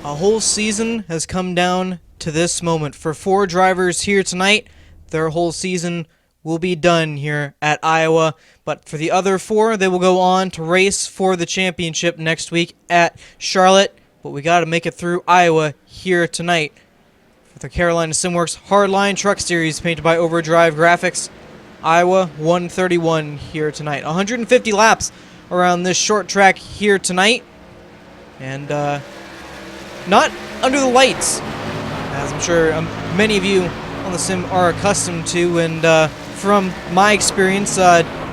A whole season has come down to this moment. For 4 drivers here tonight, their whole season will be done here at Iowa. But for the other 4, they will go on to race for the championship next week at Charlotte. But we got to make it through Iowa here tonight. For the Carolina Simworks Hardline Truck Series, painted by Overdrive Graphics, Iowa 131 here tonight. 150 laps around this short track here tonight. And not under the lights, as I'm sure many of you on the sim are accustomed to, and from my experience,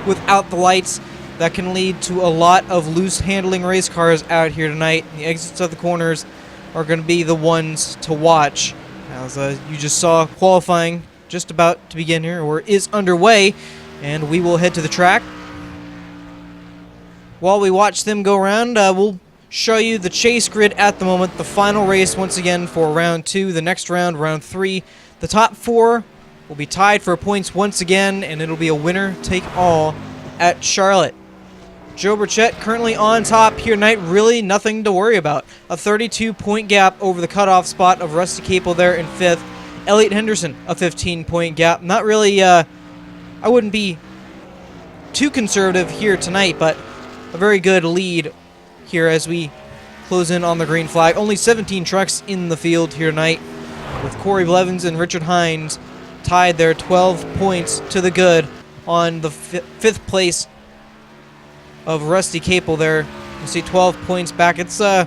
without the lights, that can lead to a lot of loose handling race cars out here tonight. The exits of the corners are going to be the ones to watch, as you just saw qualifying just about to begin here, or is underway, and we will head to the track. While we watch them go around, we'll show you the chase grid at the moment. The final race once again for round 2. The next round, round 3. The top 4 will be tied for points once again, and it'll be a winner take all at Charlotte. Joe Burchett currently on top here tonight. Really nothing to worry about. A 32-point gap over the cutoff spot of Rusty Capel there in 5th. Elliot Henderson, a 15-point gap. Not really, I wouldn't be too conservative here tonight, but a very good lead here as we close in on the green flag. Only 17 trucks in the field here tonight, with Corey Blevins and Richard Hines tied their 12 points to the good on the 5th place of Rusty Capel there. You see 12 points back. It's going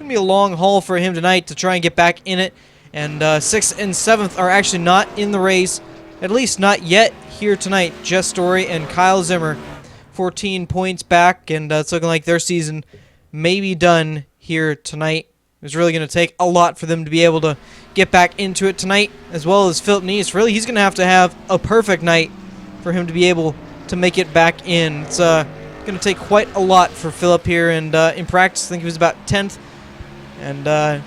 to be a long haul for him tonight to try and get back in it. And 6th and 7th are actually not in the race, at least not yet here tonight. Jess Story and Kyle Zimmer, 14 points back, and it's looking like their season may be done here tonight. It was really going to take a lot for them to be able to get back into it tonight, as well as Philip Neese. Really, he's going to have a perfect night for him to be able to make it back in. It's going to take quite a lot for Philip here, and in practice, I think he was about 10th, and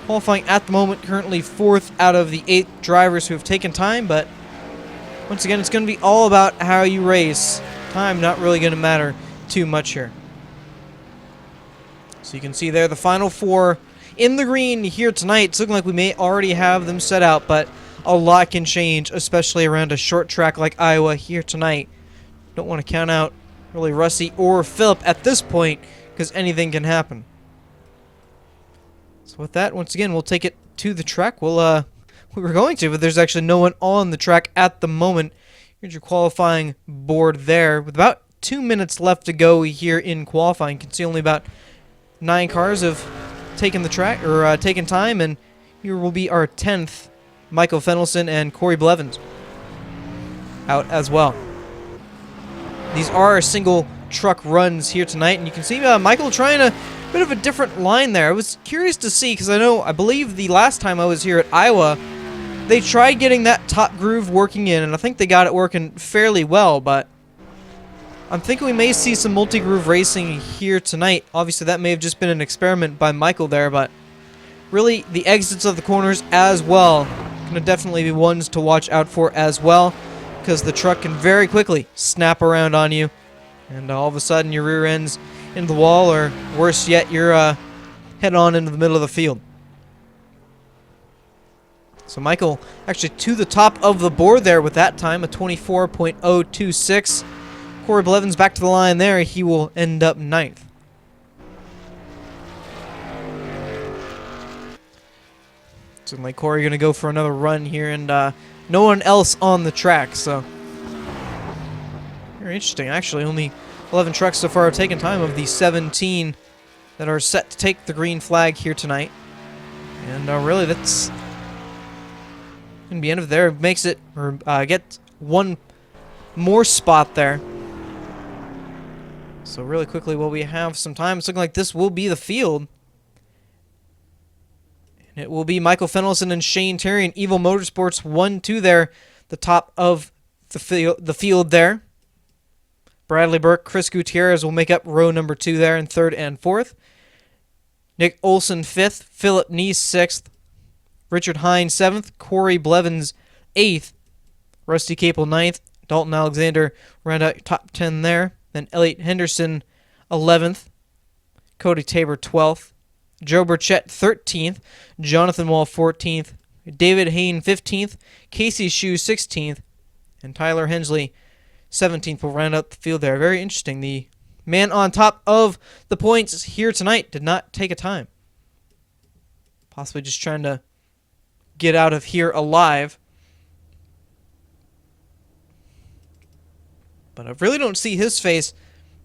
qualifying at the moment, currently 4th out of the 8 drivers who have taken time, but once again, it's going to be all about how you race. Time not really going to matter too much here. So you can see there the final 4 in the green here tonight. It's looking like we may already have them set out, but a lot can change, especially around a short track like Iowa here tonight. Don't want to count out really Rusty or Philip at this point, because anything can happen. So with that, once again, we'll take it to the track. We were going to, but there's actually no one on the track at the moment. Here's your qualifying board there. With about 2 minutes left to go here in qualifying, you can see only about 9 cars have taken the track, or taken time, and here will be our 10th, Michael Fennelson and Corey Blevins out as well. These are single truck runs here tonight, and you can see Michael trying a bit of a different line there. I was curious to see, because I believe the last time I was here at Iowa, they tried getting that top groove working in, and I think they got it working fairly well, but I'm thinking we may see some multi-groove racing here tonight. Obviously, that may have just been an experiment by Michael there, but really, the exits of the corners as well going to definitely be ones to watch out for as well, because the truck can very quickly snap around on you, and all of a sudden your rear end's into the wall, or worse yet, you're head on into the middle of the field. So Michael actually to the top of the board there with that time, a 24.026. Corey Blevins back to the line there. He will end up 9th. So like Corey going to go for another run here, and no one else on the track, so very interesting. Actually, only 11 trucks so far have taken time of the 17 that are set to take the green flag here tonight. And really, that's going to be end of there. Makes it, or get one more spot there. So really quickly, while we have some time, it's looking like this will be the field. And it will be Michael Fennelson and Shane Terry and Evil Motorsports 1-2 there, the top of the field there. Bradley Burke, Chris Gutierrez will make up row number 2 there in 3rd and 4th. Nick Olson 5th, Philip Neese 6th, Richard Hines 7th, Corey Blevins 8th, Rusty Capel 9th, Dalton Alexander round out top 10 there. Then Elliot Henderson 11th, Cody Tabor 12th, Joe Burchett 13th, Jonathan Wall 14th, David Hayne 15th, Casey Shue 16th, and Tyler Hensley 17th will round out the field there. Very interesting. The man on top of the points here tonight did not take a time. Possibly just trying to get out of here alive. But I really don't see his face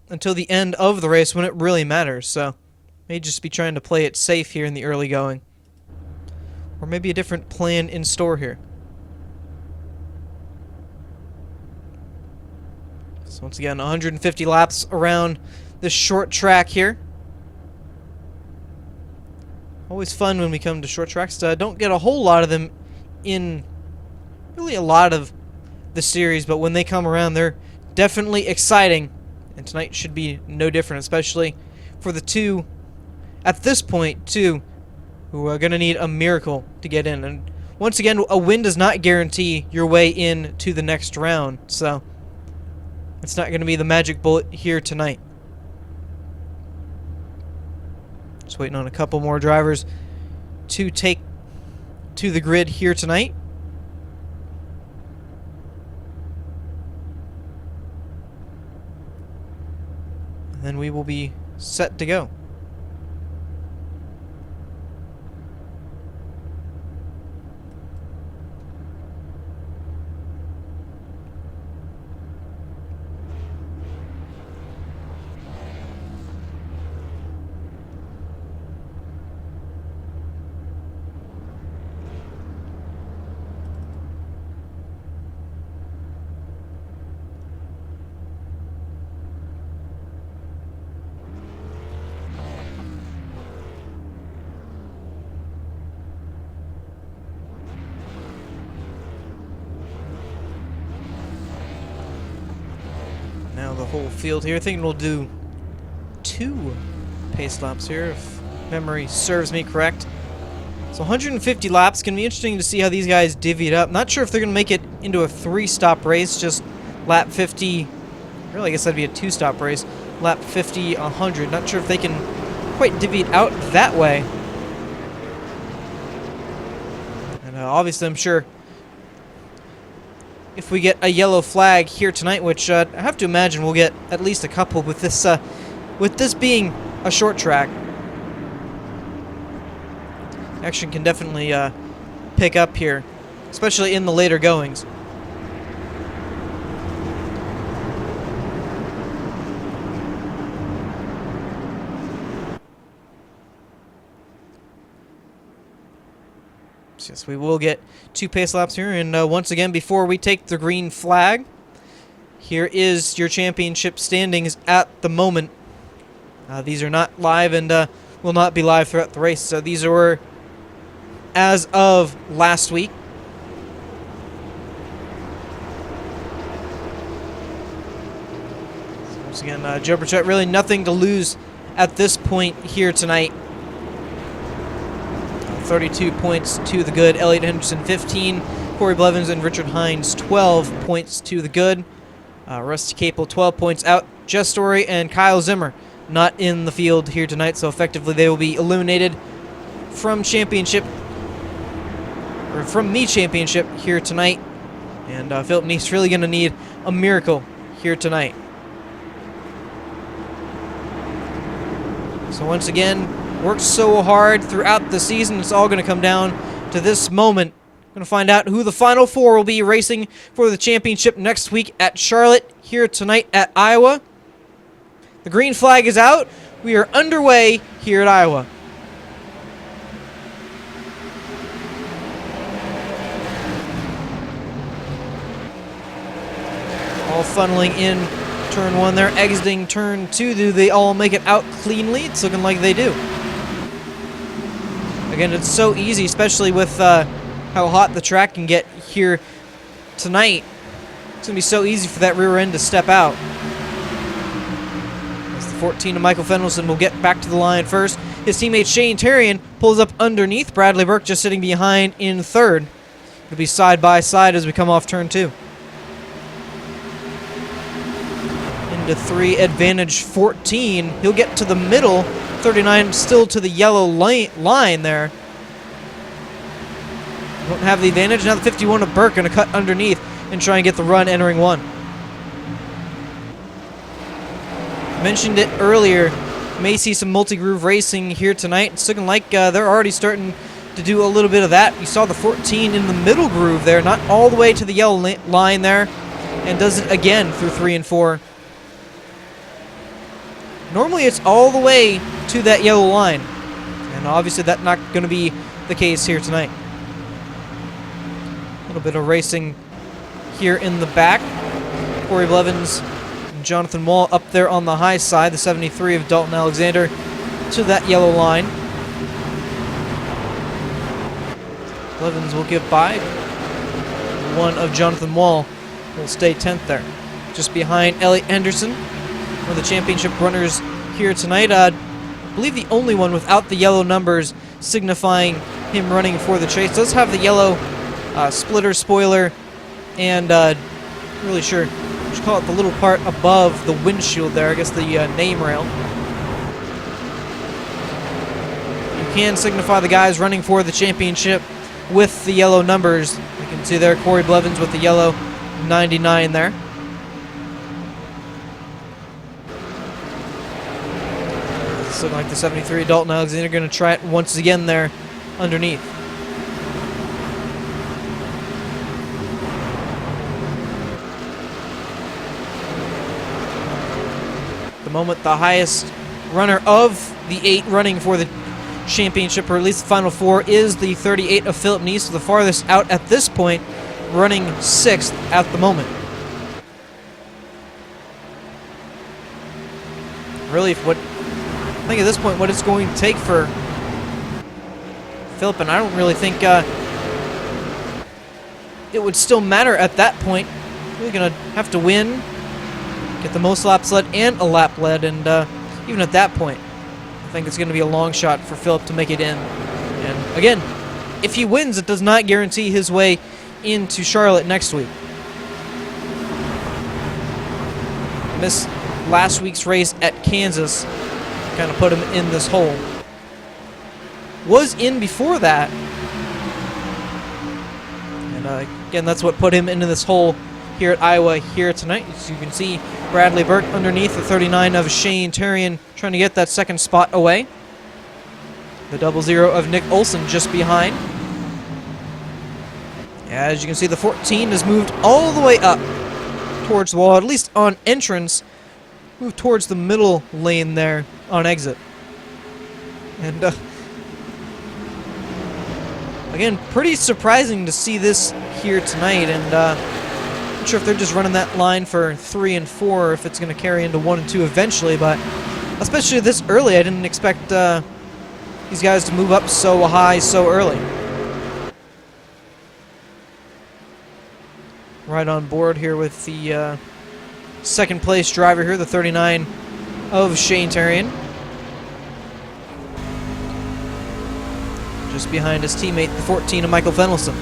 until the end of the race when it really matters. So may just be trying to play it safe here in the early going. Or maybe a different plan in store here. So once again, 150 laps around this short track here. Always fun when we come to short tracks. Don't get a whole lot of them in really a lot of the series, but when they come around, they're definitely exciting. And tonight should be no different, especially for the two, at this point, two, who are going to need a miracle to get in. And once again, a win does not guarantee your way in to the next round, so it's not going to be the magic bullet here tonight. Just waiting on a couple more drivers to take to the grid here tonight. And then we will be set to go. Now the whole field here. I think we'll do 2 pace laps here, if memory serves me correct. So 150 laps. Can be interesting to see how these guys divvy it up. Not sure if they're going to make it into a 3-stop race, just lap 50. Really, I guess that'd be a 2-stop race. Lap 50, 100. Not sure if they can quite divvy it out that way. And obviously, I'm sure if we get a yellow flag here tonight, which I have to imagine we'll get at least a couple with this being a short track. Action can definitely pick up here, especially in the later goings. Yes, we will get 2 pace laps here, and once again, before we take the green flag, here is your championship standings at the moment. These are not live and will not be live throughout the race. So these were as of last week. So once again, Joe Burchett, really nothing to lose at this point here tonight. 32 points to the good. Elliot Henderson 15, Corey Blevins and Richard Hines 12 points to the good. Rusty Capel 12 points out. Jess Story and Kyle Zimmer not in the field here tonight, so effectively they will be eliminated from championship, or from the championship here tonight. And Philip Neese really going to need a miracle here tonight. So once again, worked so hard throughout the season. It's all going to come down to this moment. Going to find out who the final 4 will be racing for the championship next week at Charlotte, here tonight at Iowa. The green flag is out. We are underway here at Iowa. All funneling in turn 1 there, exiting turn 2. Do they all make it out cleanly? It's looking like they do. Again, it's so easy, especially with how hot the track can get here tonight. It's going to be so easy for that rear end to step out. As the 14 of Michael Fendelson will get back to the line first. His teammate Shane Terrian pulls up underneath. Bradley Burke just sitting behind in 3rd. It'll be side by side as we come off turn 2. into 3, advantage 14. He'll get to the middle. 39 still to the yellow line there. Won't have the advantage. Now the 51 of Burke going to cut underneath and try and get the run entering 1. Mentioned it earlier. May see some multi-groove racing here tonight. It's looking like they're already starting to do a little bit of that. You saw the 14 in the middle groove there, not all the way to the yellow line there, and does it again through 3 and 4. Normally it's all the way to that yellow line, and obviously that's not going to be the case here tonight. A little bit of racing here in the back. Corey Blevins and Jonathan Wall up there on the high side, the 73 of Dalton Alexander to that yellow line. Blevins will get by. 1 of Jonathan Wall will stay 10th there. Just behind Elliot Henderson, one of the championship runners here tonight. I believe the only one without the yellow numbers signifying him running for the chase. Does have the yellow splitter spoiler and really sure what you call it, the little part above the windshield there, I guess the name rail. You can signify the guys running for the championship with the yellow numbers. You can see there Corey Blevins with the yellow 99 there. It's looking like the 73 Dalton Alexander going to try it once again there underneath. At the moment, the highest runner of the 8 running for the championship, or at least the final 4, is the 38 of Philip Neese, the farthest out at this point, running 6th at the moment. Really, I think at this point what it's going to take for Philip, and I don't really think it would still matter at that point. We're going to have to win, get the most laps led and a lap led, and even at that point, I think it's going to be a long shot for Philip to make it in. And again, if he wins, it does not guarantee his way into Charlotte next week. Missed last week's race at Kansas, kind of put him in this hole. Was in before that, and again, that's what put him into this hole here at Iowa here tonight. As you can see, Bradley Burke underneath the 39 of Shane Terrian, trying to get that second spot away. The 00 of Nick Olson just behind. As you can see, the 14 has moved all the way up towards the wall, at least on entrance. Moved towards the middle lane there on exit. And again, pretty surprising to see this here tonight. And not sure if they're just running that line for 3 and 4, or if it's going to carry into 1 and 2 eventually. But especially this early, I didn't expect these guys to move up so high so early. Right on board here with the second place driver here, the 39 of Shane Terrian. Just behind his teammate, the 14 of Michael Fennelson.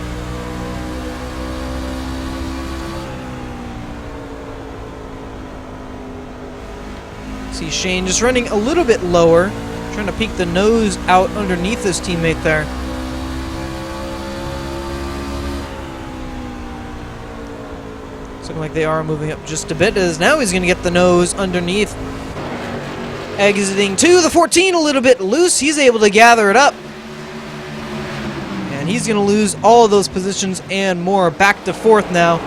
See Shane just running a little bit lower, trying to peek the nose out underneath his teammate there. Looking like they are moving up just a bit, as now he's going to get the nose underneath. Exiting to the 14, a little bit loose. He's able to gather it up. And he's going to lose all of those positions and more. Back to 4th now,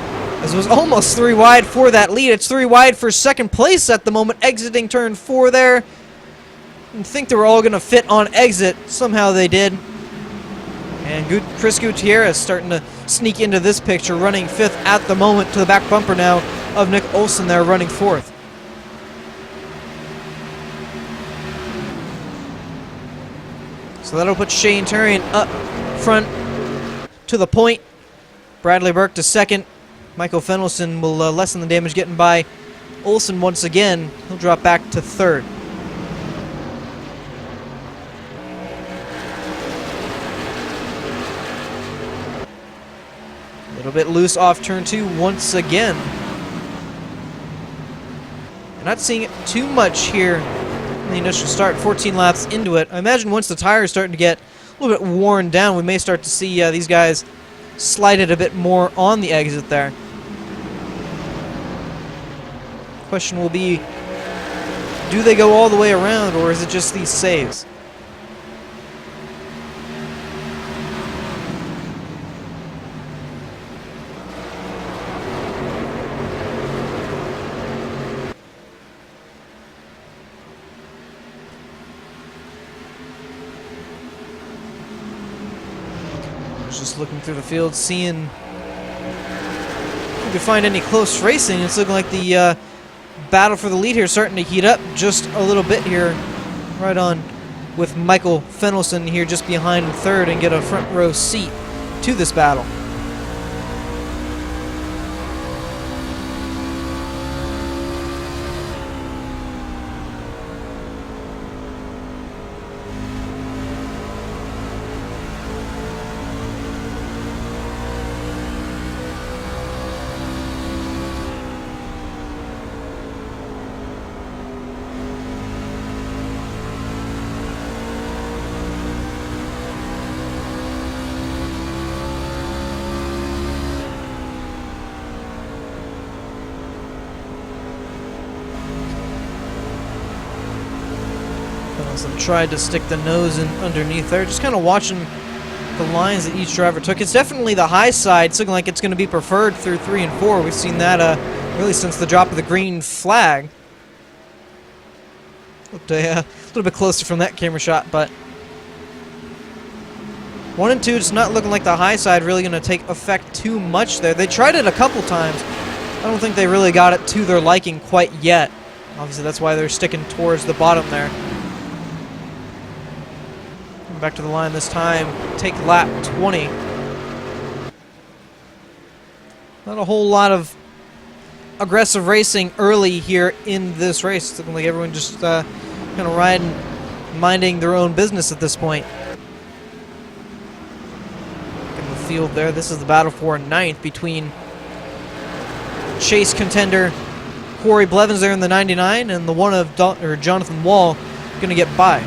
as it was almost 3 wide for that lead. It's 3 wide for 2nd place at the moment, exiting turn 4 there. I think they were all going to fit on exit. Somehow they did. And Chris Gutierrez starting to sneak into this picture, running 5th at the moment, to the back bumper now of Nick Olson there, running 4th. So that'll put Shane Terrian up front to the point. Bradley Burke to 2nd. Michael Fennelson will lessen the damage getting by Olson once again. He'll drop back to 3rd. A little bit loose off turn 2 once again. Not seeing it too much here in the initial start, 14 laps into it. I imagine once the tires starting to get a little bit worn down, we may start to see these guys slide it a bit more on the exit there. Question will be, do they go all the way around, or is it just these saves? Just looking through the field, seeing if we can find any close racing. It's looking like the battle for the lead here is starting to heat up just a little bit here, right on with Michael Fennelson here just behind third, and get a front row seat to this battle. Tried to stick the nose in underneath there. Just kind of watching the lines that each driver took. It's definitely the high side. It's looking like it's going to be preferred through 3 and 4. We've seen that really since the drop of the green flag. Looked a little bit closer from that camera shot, but 1 and 2, it's not looking like the high side really going to take effect too much there. They tried it a couple times. I don't think they really got it to their liking quite yet. Obviously, that's why they're sticking towards the bottom there. Back to the line this time. Take lap 20. Not a whole lot of aggressive racing early here in this race. It's looking like everyone just kind of riding, minding their own business at this point. In the field there, this is the battle for 9th between chase contender Corey Blevins there in the 99 and the one of Jonathan Wall going to get by.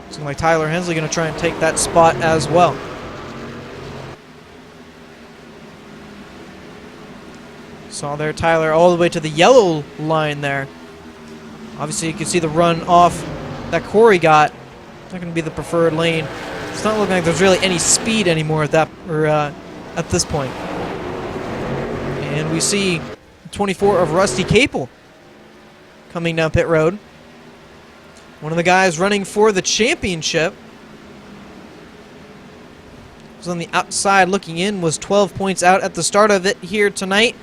Looks like Tyler Hensley going to try and take that spot as well. Saw there Tyler all the way to the yellow line there. Obviously you can see the run off that Corey got. It's not going to be the preferred lane. It's not looking like there's really any speed anymore at at this point. And we see 24 of Rusty Capel coming down pit road. One of the guys running for the championship. Was on the outside looking in, was 12 points out at the start of it here tonight,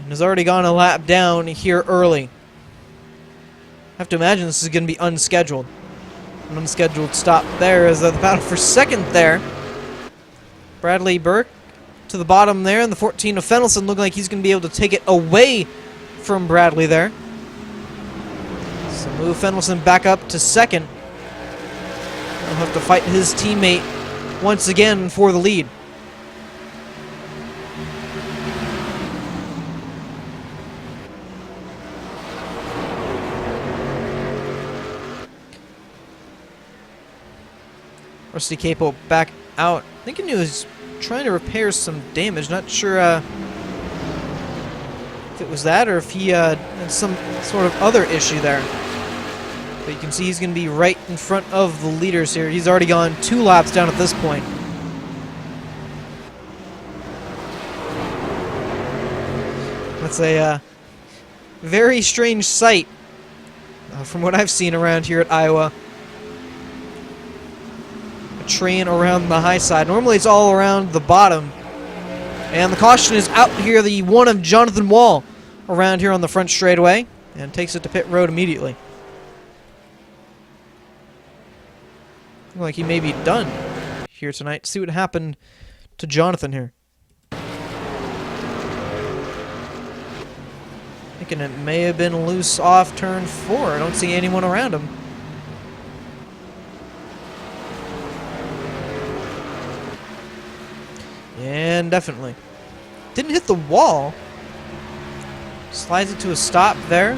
and has already gone a lap down here early. I have to imagine this is going to be unscheduled. An unscheduled stop there as the battle for second there. Bradley Burke to the bottom there, and the 14 of Fennelson looking like he's going to be able to take it away from Bradley there. So move Fennelson back up to second. He'll have to fight his teammate once again for the lead. Rusty Capel back out. Thinking he was trying to repair some damage. Not sure if it was that or if he had some sort of other issue there. But you can see he's going to be right in front of the leaders here. He's already gone 2 laps down at this point. That's a very strange sight from what I've seen around here at Iowa. A train around the high side. Normally it's all around the bottom. And the caution is out here. The one of Jonathan Wall around here on the front straightaway. And takes it to pit road immediately. Looks like he may be done here tonight. See what happened to Jonathan here. Thinking it may have been loose off turn 4. I don't see anyone around him. And definitely. Didn't hit the wall. Slides it to a stop there.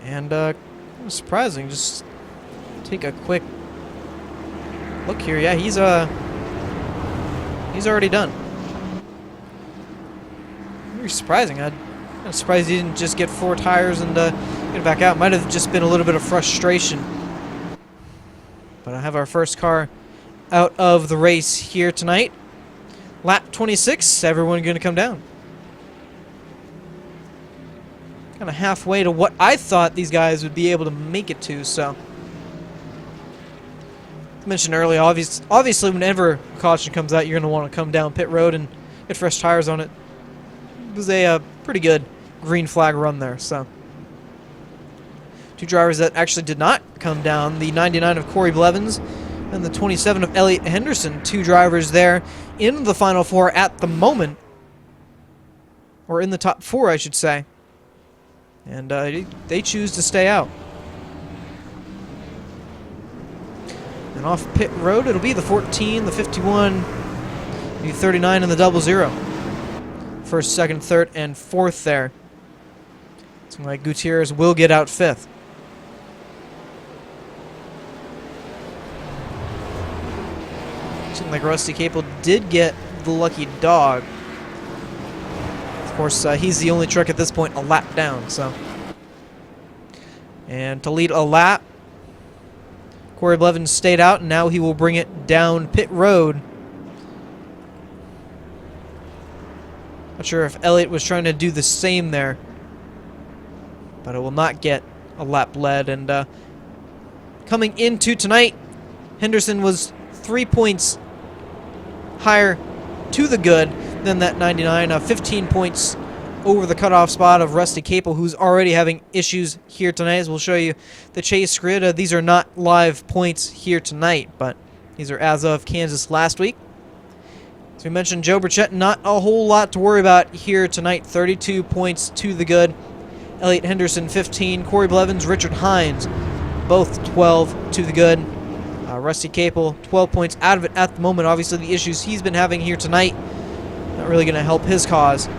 And surprising, just take a quick look here. Yeah, he's already done. Very surprising. I'm surprised he didn't just get 4 tires and get back out. Might have just been a little bit of frustration. But I have our first car out of the race here tonight. Lap 26, everyone going to come down. Kind of halfway to what I thought these guys would be able to make it to, so. I mentioned earlier, obviously whenever a caution comes out, you're going to want to come down pit road and get fresh tires on it. It was a pretty good green flag run there, so. 2 drivers that actually did not come down, the 99 of Corey Blevins and the 27 of Elliot Henderson. 2 drivers there in the final 4 at the moment. Or in the top 4, I should say. And they choose to stay out. And off pit road, it'll be the 14, the 51, the 39, and the 00. First, second, third, and fourth there. Looks like Gutierrez will get out 5th. Seems like Rusty Capel did get the lucky dog. Of course, he's the only truck at this point a lap down, so. And to lead a lap, Corey Blevins stayed out, and now he will bring it down pit road. Not sure if Elliott was trying to do the same there, but it will not get a lap led. And coming into tonight, Henderson was 3 points higher to the good than that 99, 15 points over the cutoff spot of Rusty Capel, who's already having issues here tonight. As we'll show you the chase grid. These are not live points here tonight, but these are as of Kansas last week. As we mentioned, Joe Burchett, not a whole lot to worry about here tonight. 32 points to the good. Elliot Henderson, 15. Corey Blevins, Richard Hines, both 12 to the good. Rusty Capel, 12 points out of it at the moment. Obviously, the issues he's been having here tonight, not really going to help his cause.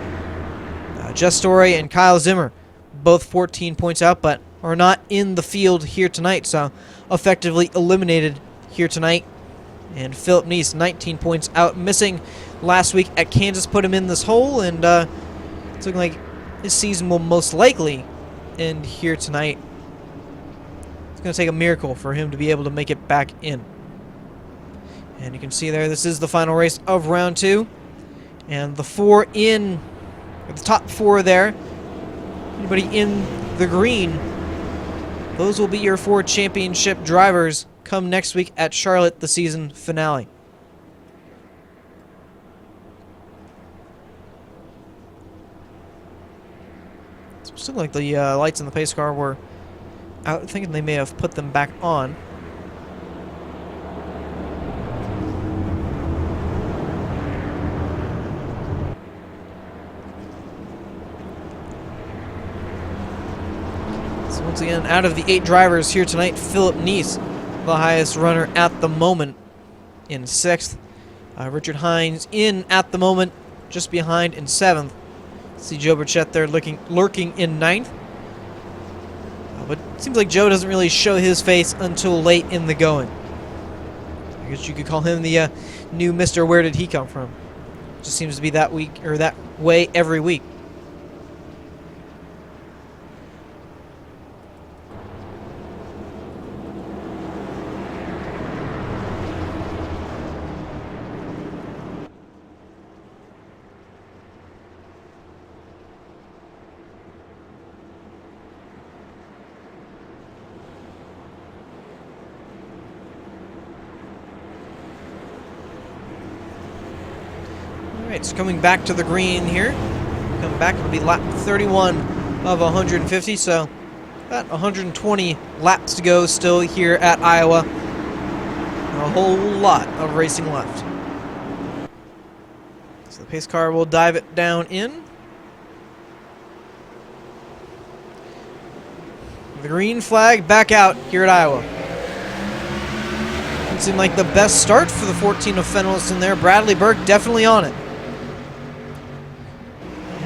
Jess Story and Kyle Zimmer, both 14 points out, but are not in the field here tonight, so effectively eliminated here tonight. And Philip Neese, 19 points out, missing last week at Kansas, put him in this hole, and it's looking like his season will most likely end here tonight. It's going to take a miracle for him to be able to make it back in. And you can see there, this is the final race of round 2. And the 4 in, the top 4 there, anybody in the green, those will be your 4 championship drivers come next week at Charlotte, the season finale. So it looks like the lights in the pace car were out. Thinking they may have put them back on. So once again, out of the 8 drivers here tonight, Philip Neese, the highest runner at the moment, in 6th. Richard Hines in at the moment, just behind in 7th. See Joe Burchett there lurking in 9th. But it seems like Joe doesn't really show his face until late in the going. I guess you could call him the new Mr. Where Did He Come From? Just seems to be that week or that way every week. Alright, so coming back to the green here. Coming back, it'll be lap 31 of 150, so about 120 laps to go still here at Iowa. And a whole lot of racing left. So the pace car will dive it down in. The green flag back out here at Iowa. It seemed like the best start for the 14 of Fenelus in there. Bradley Burke definitely on it.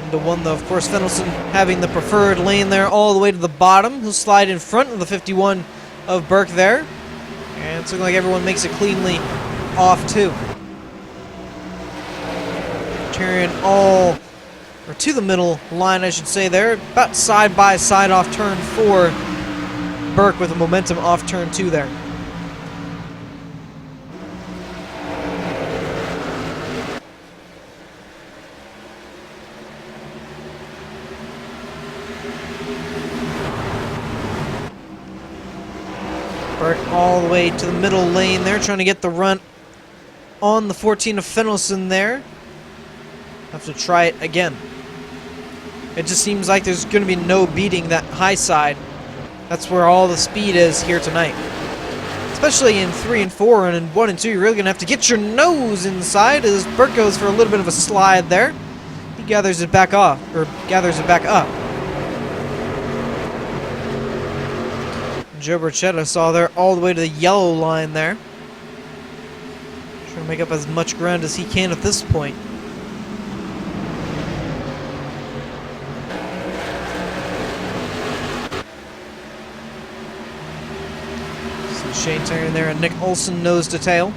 Into one, though, of course, Fendelson having the preferred lane there all the way to the bottom. He'll slide in front of the 51 of Burke there. And it's looking like everyone makes it cleanly off, too. Tyrion all, or to the middle line, I should say there. About side by side off turn 4. Burke with a momentum off turn 2 there. Burke all the way to the middle lane there, trying to get the run on the 14 of Fendelson there. Have to try it again. It just seems like there's going to be no beating that high side. That's where all the speed is here tonight. Especially in 3 and 4, and in 1 and 2, you're really going to have to get your nose inside as Burke goes for a little bit of a slide there. He gathers it back off, or gathers it back up. Joe Burchetta saw there all the way to the yellow line there. Trying to make up as much ground as he can at this point. Shane Tyrion there and Nick Olson nose to tail.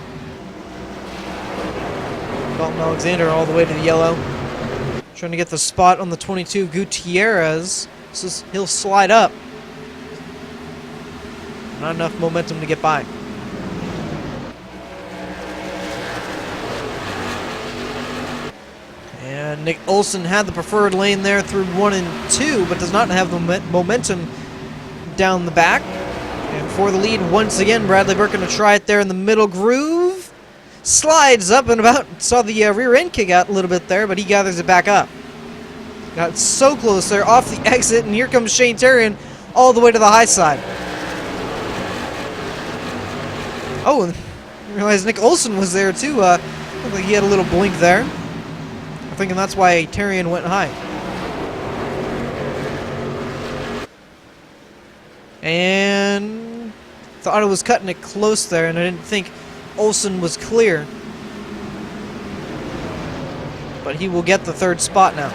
Dalton Alexander all the way to the yellow. Trying to get the spot on the 22 Gutierrez. So he'll slide up. Not enough momentum to get by. And Nick Olson had the preferred lane there through 1 and 2, but does not have the momentum down the back. And for the lead, once again, Bradley Burke going to try it there in the middle groove. Slides up and about. Saw the rear end kick out a little bit there, but he gathers it back up. Got so close there off the exit, and here comes Shane Tyrion all the way to the high side. Oh, and I realized Nick Olson was there too. Looked like he had a little blink there. I'm thinking that's why Tyrion went high. And thought it was cutting it close there, and I didn't think Olson was clear. But he will get the 3rd spot now.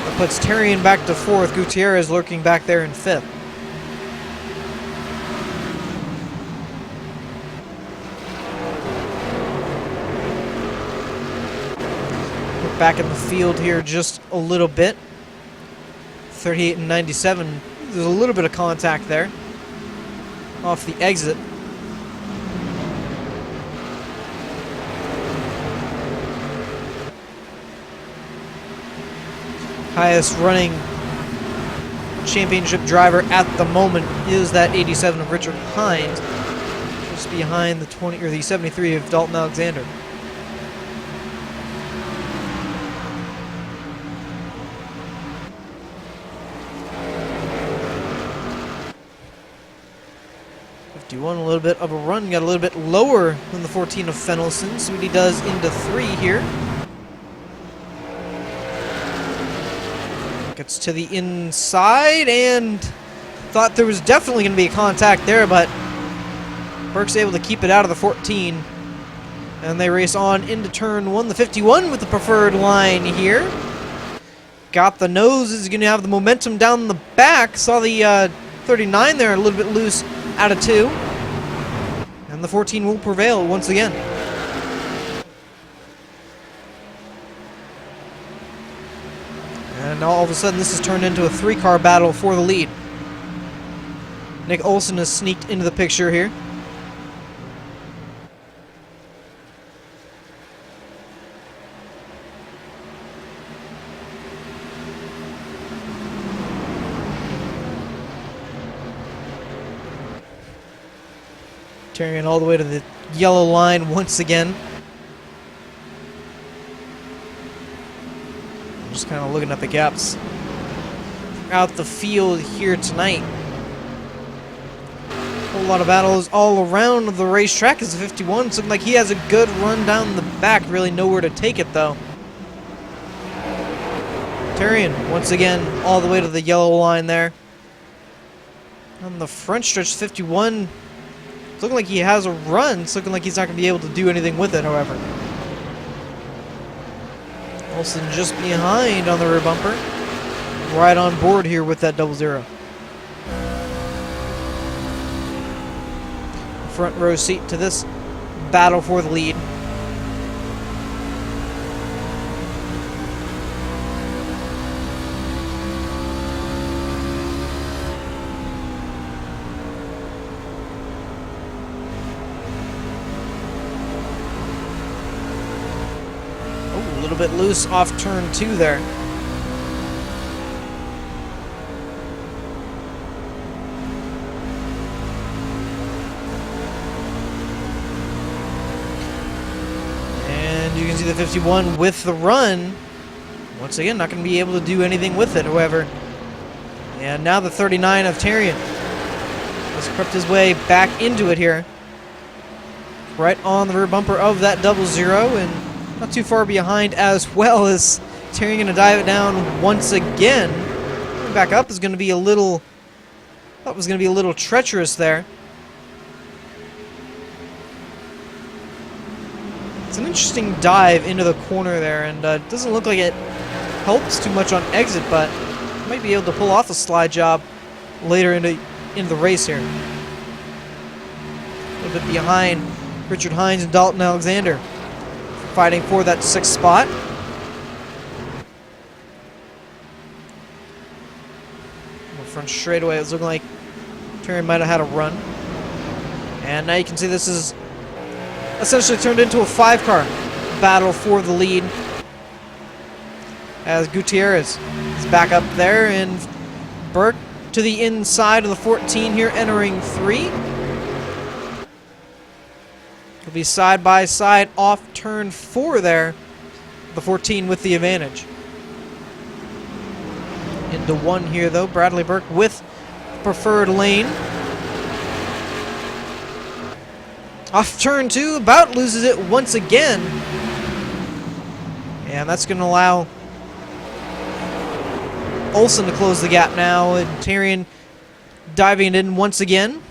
That puts Tyrion back to 4th. Gutierrez lurking back there in 5th. Look back in the field here just a little bit. 38 and 97. There's a little bit of contact there off the exit. Highest running championship driver at the moment is that 87 of Richard Hines, just behind the 20 or the 73 of Dalton Alexander. A little bit of a run, got a little bit lower than the 14 of Fendelson. See what he does into 3 here. Gets to the inside and thought there was definitely going to be a contact there, but Burke's able to keep it out of the 14. And they race on into turn 1. The 51 with the preferred line here. Got the nose, is going to have the momentum down the back. Saw the 39 there a little bit loose out of 2. And the 14 will prevail once again. And all of a sudden this has turned into a 3-car battle for the lead. Nick Olson has sneaked into the picture here. Tyrion all the way to the yellow line once again. Just kind of looking at the gaps out the field here tonight. A whole lot of battles all around the racetrack as the 51. It's looking like he has a good run down the back. Really nowhere to take it though. Tyrion once again all the way to the yellow line there. On the front stretch, 51. It's looking like he has a run. It's looking like he's not going to be able to do anything with it, however. Olsen just behind on the rear bumper. Right on board here with that 00. Front row seat to this battle for the lead. Oh, a little bit loose off turn 2 there. You can see the 51 with the run. Once again, not going to be able to do anything with it, however. And now the 39 of Tyrion has crept his way back into it here. Right on the rear bumper of that 00, and not too far behind as well. As Tyrion going to dive it down once again. Back up is going to be a little... Thought was going to be a little treacherous there. It's an interesting dive into the corner there, and it doesn't look like it helps too much on exit, but might be able to pull off a slide job later into the race here. A little bit behind Richard Hines and Dalton Alexander, fighting for that 6th spot. The front straightaway, it's looking like Tyrion might have had a run. And now you can see this is essentially turned into a 5-car battle for the lead, as Gutierrez is back up there, and Burke to the inside of the 14 here, entering 3. It'll be side by side off turn 4 there, the 14 with the advantage. Into 1 here though, Bradley Burke with preferred lane. Off turn 2, about loses it once again. And that's going to allow Olsen to close the gap now. And Tyrion diving it in once again.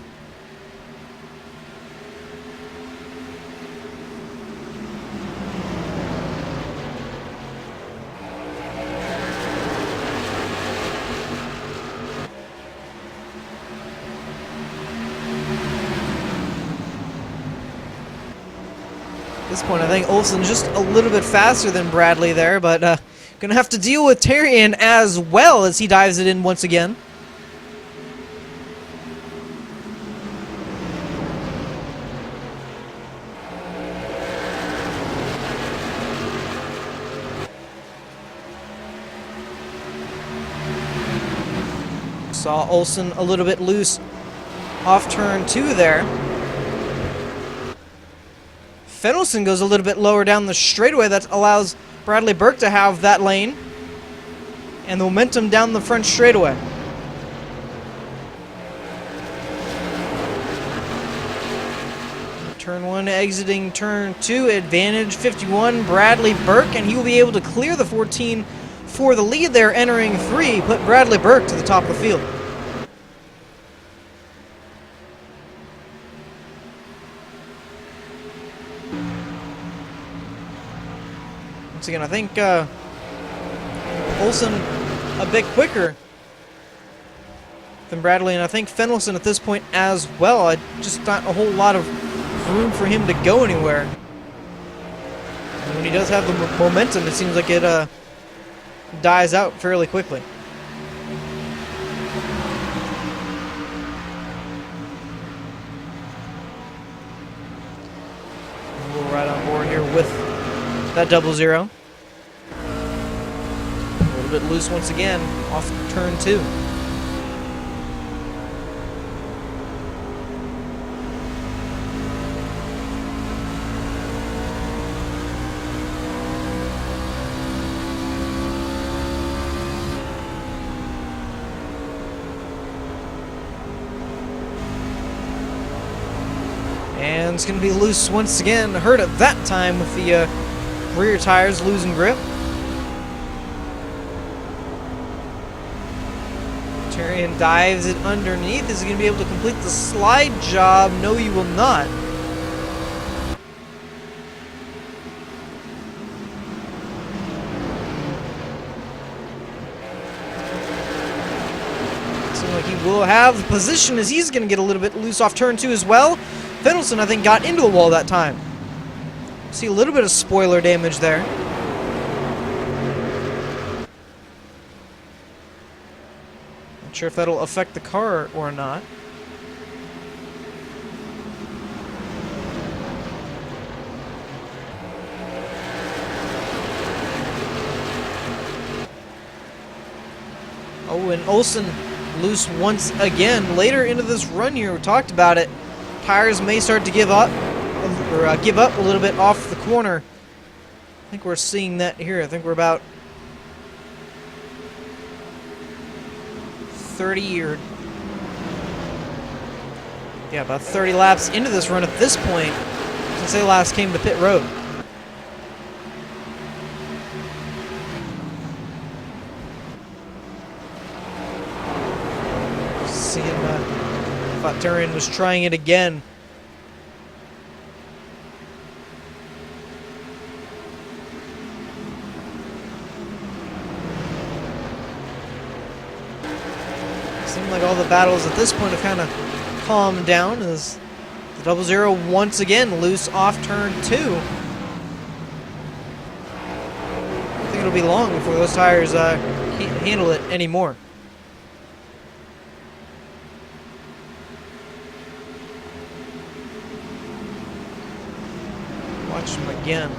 At this point, I think Olsen's just a little bit faster than Bradley there, but gonna have to deal with Tyrion as well as he dives it in once again. Saw Olsen a little bit loose off turn 2 there. Fenelson goes a little bit lower down the straightaway. That allows Bradley Burke to have that lane and the momentum down the front straightaway. Turn 1 exiting turn 2, advantage 51 Bradley Burke, and he will be able to clear the 14 for the lead there, entering 3, put Bradley Burke to the top of the field. Once again, I think Olsen a bit quicker than Bradley, and I think Fenelson at this point as well. Just not a whole lot of room for him to go anywhere. And when he does have the momentum, it seems like it dies out fairly quickly. We'll right on board here with that 00. A little bit loose once again off turn 2. And it's going to be loose once again. Hurt at that time with the rear tires losing grip. Tyrion dives it underneath. Is he going to be able to complete the slide job? No, he will not. like he will have the position as he's going to get a little bit loose off turn 2 as well. Fendelson, I think, got into the wall that time. See a little bit of spoiler damage there. Not sure if that'll affect the car or not. Oh, and Olsen loose once again. Later into this run here, we talked about it. Tires may start to give up, or give up a little bit off the corner. I think we're seeing that here. I think we're about 30 laps into this run at this point since they last came to pit road. Seeing I thought Turian was trying it again. Seemed like all the battles at this point have kind of calmed down as the 00 once again loose off turn 2. I think it'll be long before those tires can't handle it anymore. Watch him again.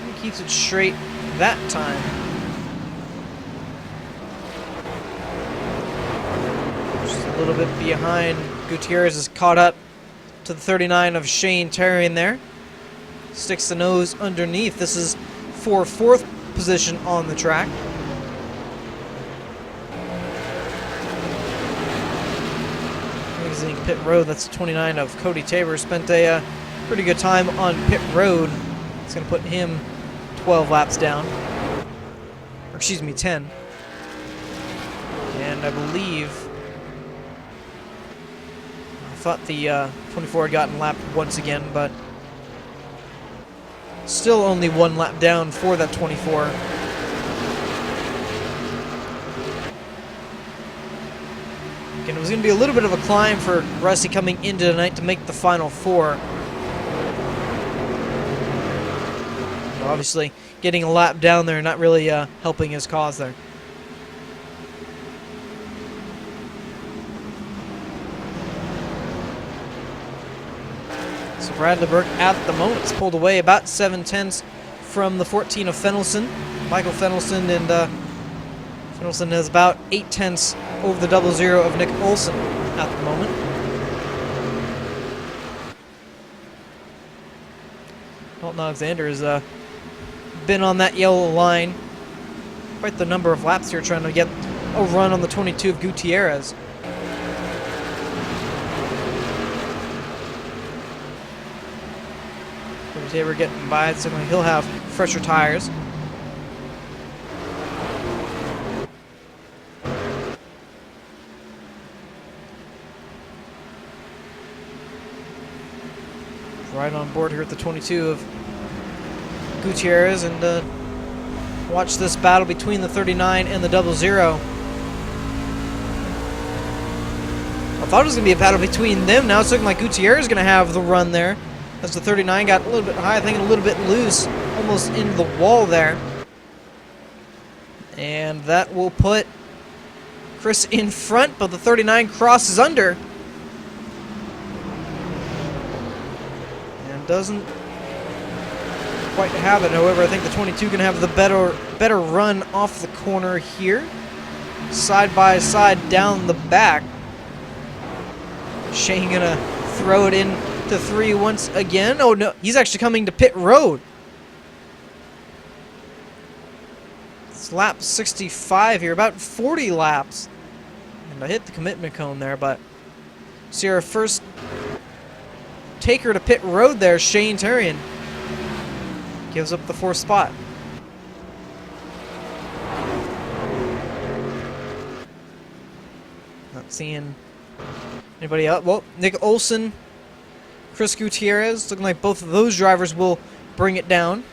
He keeps it straight that time. Just a little bit behind. Gutierrez is caught up to the 39 of Shane Turian there. Sticks the nose underneath. This is for 4th position on the track. Exiting pit road, that's 29 of Cody Tabor. Spent a pretty good time on pit road. It's going to put him 12 laps down. Or excuse me, 10. And I believe... I thought the 24 had gotten lapped once again, but... still only 1 lap down for that 24. And it was going to be a little bit of a climb for Rusty coming into tonight to make the final 4. Obviously, getting a lap down there, not really helping his cause there. So Bradley Burke at the moment is pulled away about 7/10 from the 14 of Fendelson. Michael Fendelson, and Fendelson has about 8/10 over the 00 of Nick Olsen at the moment. Dalton Alexander has been on that yellow line quite the number of laps here, trying to get a run on the 22 of Gutierrez. Tabor getting by, so he'll have fresher tires. Right on board here at the 22 of Gutierrez, and watch this battle between the 39 and the 00. I thought it was going to be a battle between them. Now it's looking like Gutierrez is going to have the run there, as the 39 got a little bit high, I think a little bit loose, almost into the wall there. And that will put Chris in front, but the 39 crosses under. And doesn't quite have it. However, I think the 22 can have the better run off the corner here. Side by side down the back. Shane gonna throw it in to 3 once again. Oh no, he's actually coming to pit road. It's lap 65 here, about 40 laps. And I hit the commitment cone there, but see our first taker to pit road there, Shane Turian. Gives up the 4th spot. Not seeing anybody else. Well, Nick Olsen, Chris Gutierrez, looking like both of those drivers will bring it down.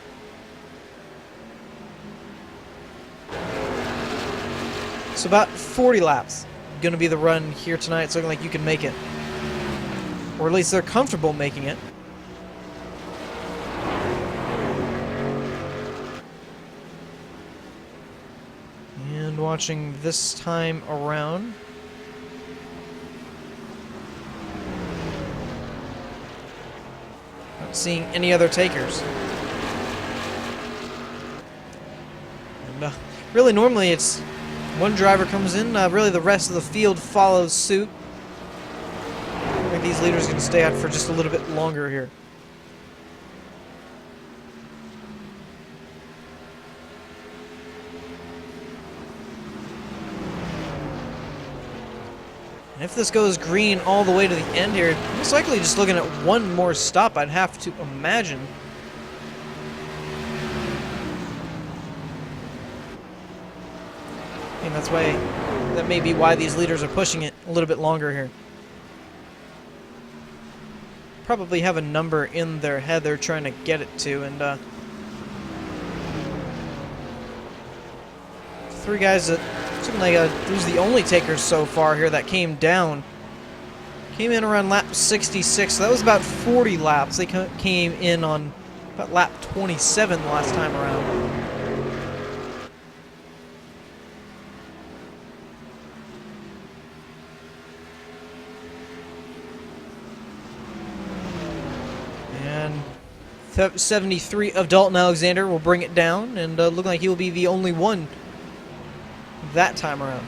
So about 40 laps. Going to be the run here tonight. It's looking like you can make it. Or at least they're comfortable making it. And watching this time around. Not seeing any other takers. And, really, normally it's one driver comes in, really the rest of the field follows suit. I think these leaders can stay out for just a little bit longer here. And if this goes green all the way to the end here, most likely just looking at one more stop, I'd have to imagine. And that may be why these leaders are pushing it a little bit longer here. Probably have a number in their head they're trying to get it to, and three guys that seem like who's the only takers so far here that came down. Came in around lap 66, so that was about 40 laps. They came in on about lap 27 the last time around. And 73 of Dalton Alexander will bring it down, and looking like he will be the only one that time around.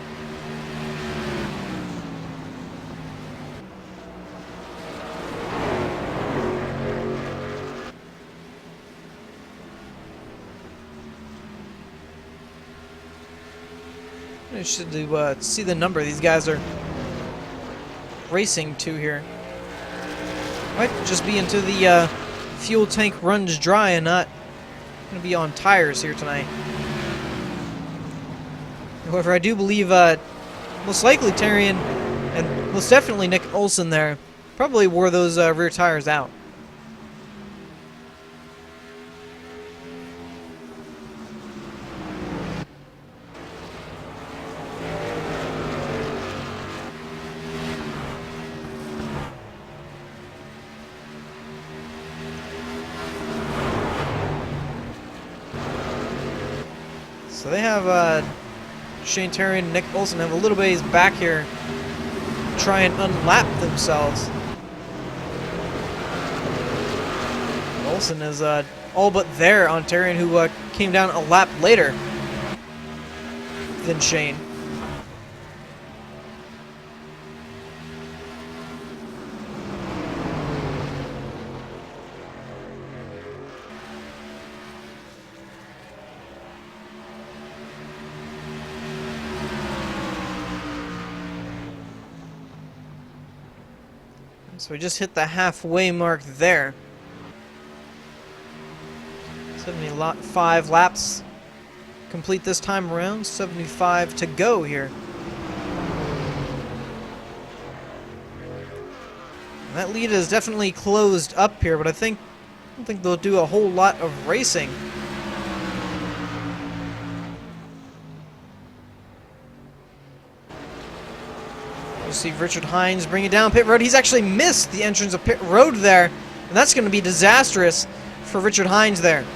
I should see the number these guys are racing to here. Might just be into the fuel tank runs dry and not going to be on tires here tonight. However, I do believe most likely Terrian and most definitely Nick Olson there probably wore those rear tires out. So they have Shane Terrian and Nick Olson have a little ways back here to try and unlap themselves. Olson is all but there on Terrian, who came down a lap later than Shane. So we just hit the halfway mark there. 75 laps complete this time around. 75 to go here. And that lead is definitely closed up here, but I don't think they'll do a whole lot of racing. You see Richard Hines bring it down pit road. He's actually missed the entrance of pit road there, and that's going to be disastrous for Richard Hines there.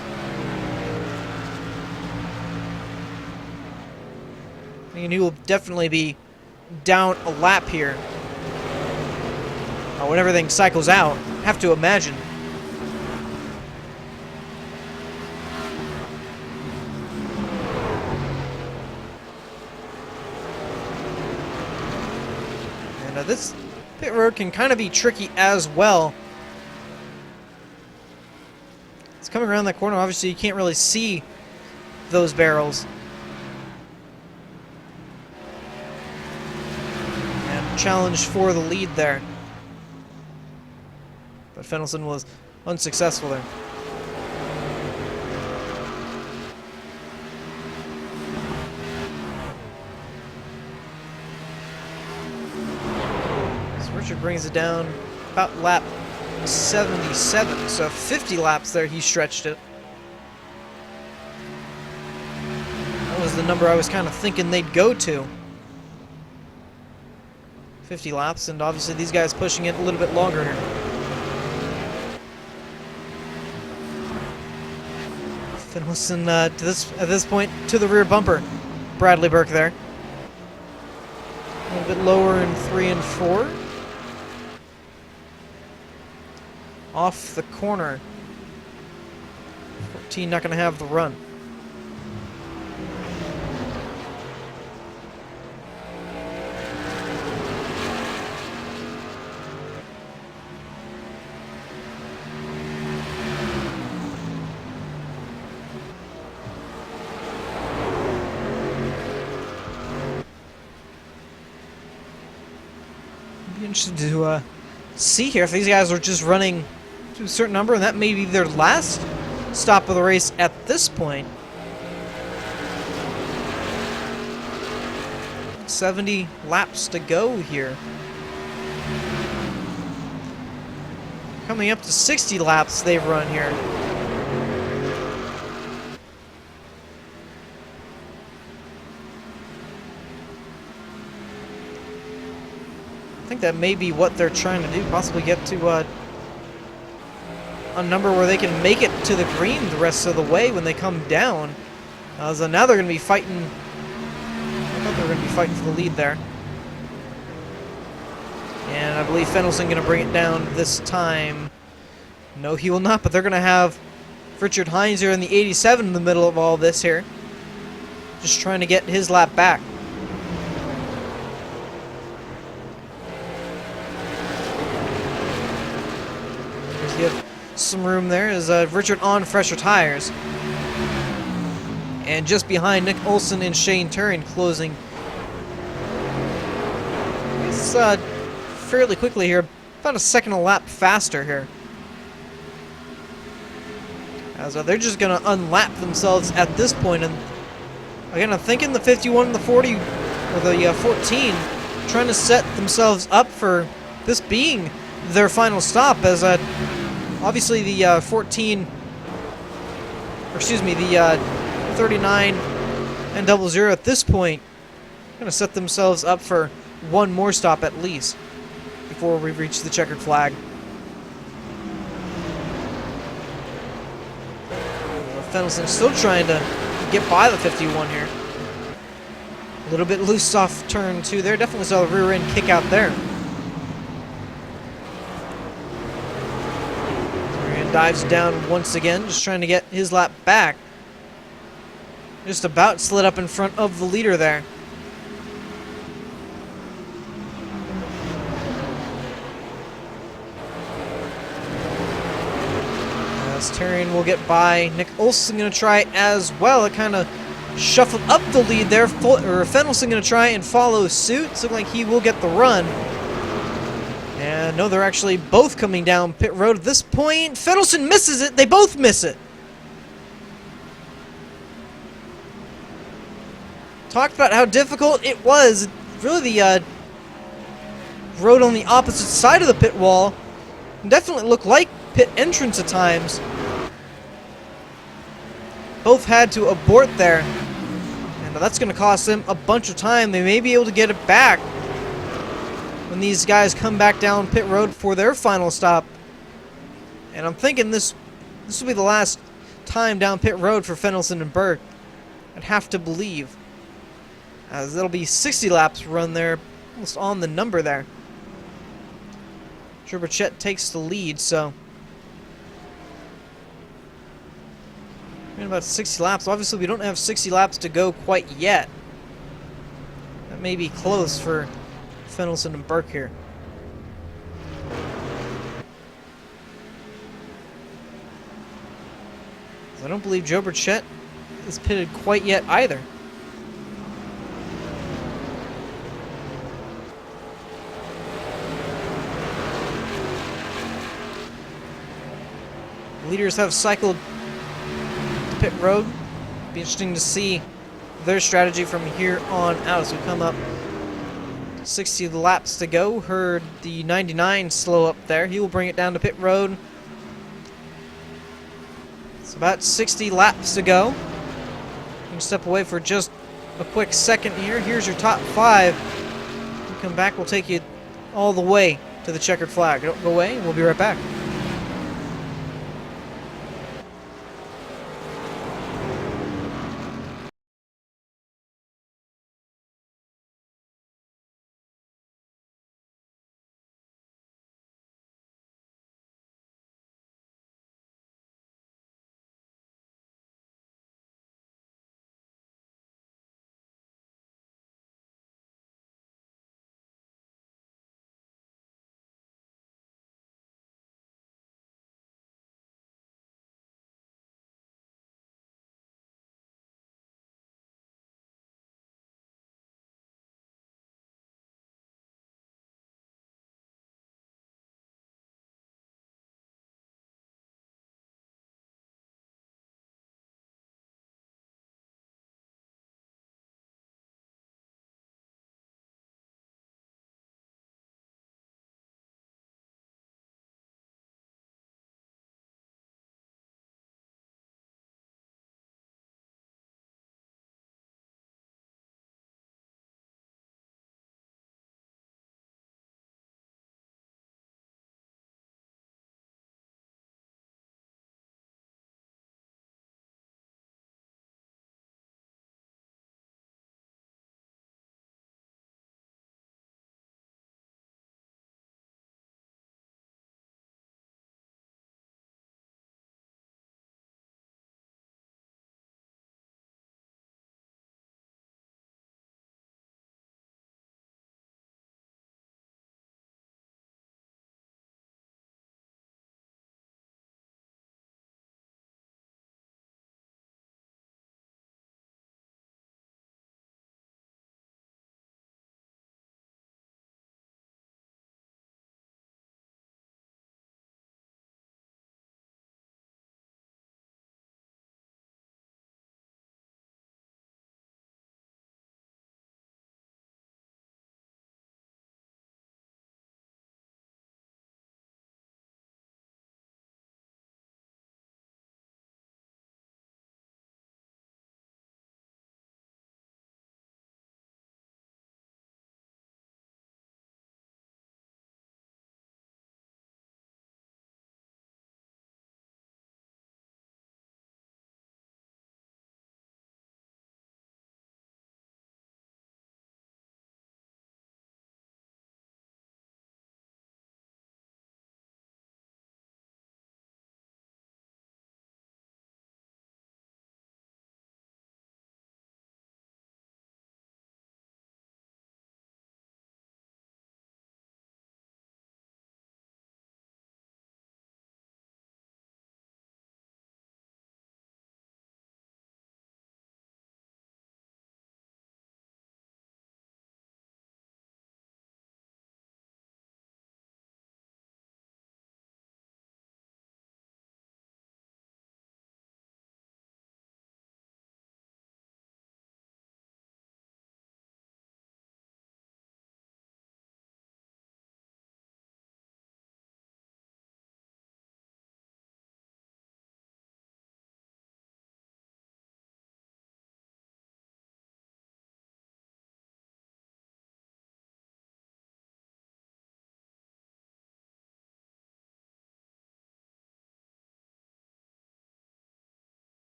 And he will definitely be down a lap here. When everything cycles out, have to imagine. And this pit road can kind of be tricky as well. It's coming around that corner. Obviously, you can't really see those barrels. And challenge for the lead there. But Fennelson was unsuccessful there. So Richard brings it down about lap 77. So 50 laps there, he stretched it. That was the number I was kind of thinking they'd go to. 50 laps, and obviously these guys pushing it a little bit longer here. Finlayson at this point to the rear bumper. Bradley Burke there. A little bit lower in 3 and 4. Off the corner. 14 not going to have the run. Be interested to see here if these guys are just running to a certain number, and that may be their last stop of the race at this point. 70 laps to go here. Coming up to 60 laps they've run here. I think that may be what they're trying to do, possibly get to a number where they can make it to the green the rest of the way when they come down. So now they're going to be fighting. I thought they were going to be fighting for the lead there. And I believe Finlayson going to bring it down this time. No, he will not, but they're going to have Richard Hines here in the 87 in the middle of all this here. Just trying to get his lap back. Some room there as Richard on fresher tires, and just behind Nick Olson and Shane Turin closing it's fairly quickly here, about a second a lap faster here, as they're just gonna unlap themselves at this point. And again, I'm thinking the 51 and the 40 or the 14 trying to set themselves up for this being their final stop, as obviously the 14, or excuse me, the 39 and 00 at this point going to set themselves up for one more stop at least before we reach the checkered flag. Finlayson still trying to get by the 51 here. A little bit loose off turn 2 there. Definitely saw the rear end kick out there. Dives down once again, just trying to get his lap back. Just about slid up in front of the leader there. As Tyrion will get by, Nick Olson going to try as well. It kind of shuffled up the lead there. Finlayson going to try and follow suit. It's looking like he will get the run. And no, they're actually both coming down pit road at this point. Finlayson misses it. They both miss it. Talked about how difficult it was. Really, the road on the opposite side of the pit wall definitely looked like pit entrance at times. Both had to abort there. And that's going to cost them a bunch of time. They may be able to get it back when these guys come back down pit road for their final stop. And I'm thinking this will be the last time down pit road for Finlayson and Burke. I'd have to believe, as it'll be 60 laps run there, almost on the number there. Turbojet takes the lead, so in about 60 laps. Obviously, we don't have 60 laps to go quite yet. That may be close for Finlayson and Burke here. I don't believe Joe Burchett is pitted quite yet either. Leaders have cycled to pit road. Be interesting to see their strategy from here on out as we come up. 60 laps to go. Heard the 99 slow up there. He will bring it down to pit road. It's about 60 laps to go. You can step away for just a quick second here. Here's your top 5. When we come back, we'll take you all the way to the checkered flag. Don't go away. We'll be right back.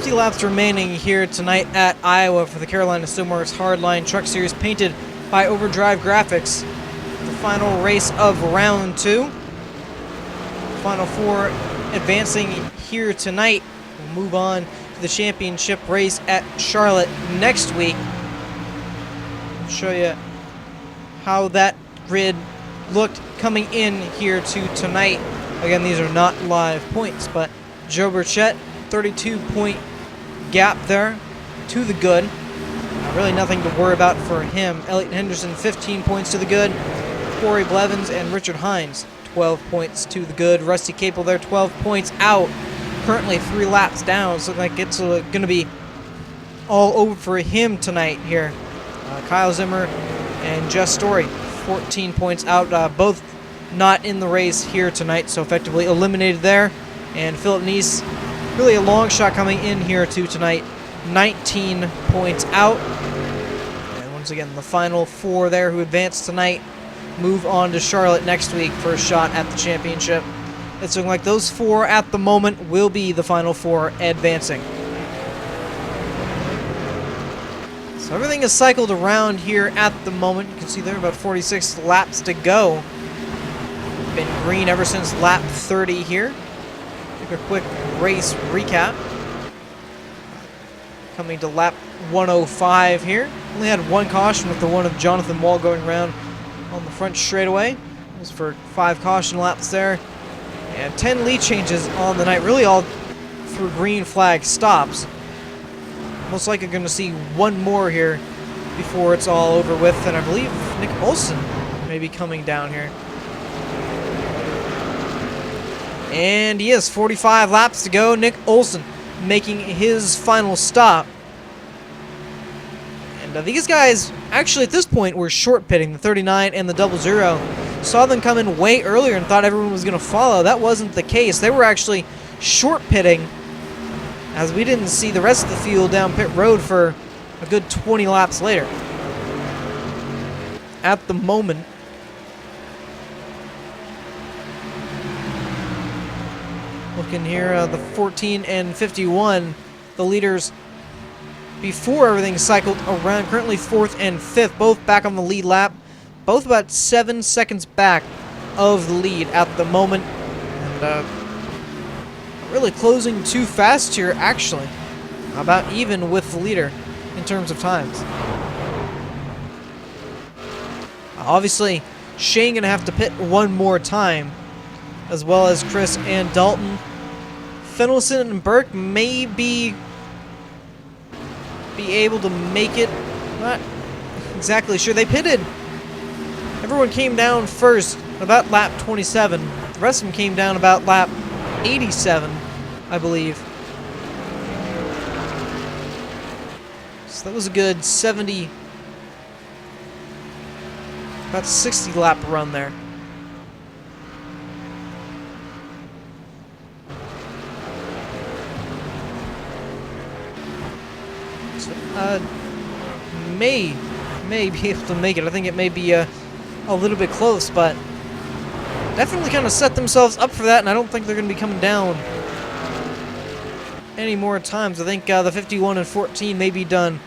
50 laps remaining here tonight at Iowa for the Carolina Steelmarks Hardline Truck Series, painted by Overdrive Graphics. The final race of round 2. Final 4 advancing here tonight. We'll move on to the championship race at Charlotte next week. I'll show you how that grid looked coming in here to tonight. Again, these are not live points, but Joe Burchett, 32-point gap there to the good. Really nothing to worry about for him. Elliot Henderson, 15 points to the good. Corey Blevins and Richard Hines, 12 points to the good. Rusty Capel there, 12 points out. Currently 3 laps down, so like it's going to be all over for him tonight here. Kyle Zimmer and Jess Story, 14 points out. Both not in the race here tonight, so effectively eliminated there. And Philip Neese, really a long shot coming in here to tonight, 19 points out. And once again, the final 4 there who advanced tonight move on to Charlotte next week for a shot at the championship. It's looking like those 4 at the moment will be the final 4 advancing. So everything is cycled around here at the moment. You can see there are about 46 laps to go. Been green ever since lap 30 here. Take a quick race recap. Coming to lap 105 here. Only had 1 caution with the one of Jonathan Wall going around on the front straightaway. That was for 5 caution laps there. And 10 lead changes on the night, really all through green flag stops. Most likely going to see 1 more here before it's all over with. And I believe Nick Olson may be coming down here. And he has 45 laps to go. Nick Olson making his final stop. And these guys, actually at this point, were short pitting, the 39 and the 00. Saw them come in way earlier and thought everyone was going to follow. That wasn't the case. They were actually short pitting, as we didn't see the rest of the field down pit road for a good 20 laps later. At the moment, looking here, the 14 and 51, the leaders before everything cycled around, currently 4th and 5th, both back on the lead lap, both about 7 seconds back of the lead at the moment. And really closing too fast here, actually. About even with the leader in terms of times. Obviously, Shane gonna have to pit 1 more time, as well as Chris and Dalton. Fenelson and Burke may be able to make it. Not exactly sure. They pitted. Everyone came down first about lap 27. The rest of them came down about lap 87, I believe. So that was a good 70, about 60 lap run there. May be able to make it. I think it may be a little bit close, but definitely kind of set themselves up for that, and I don't think they're going to be coming down any more times. I think the 51 and 14 may be done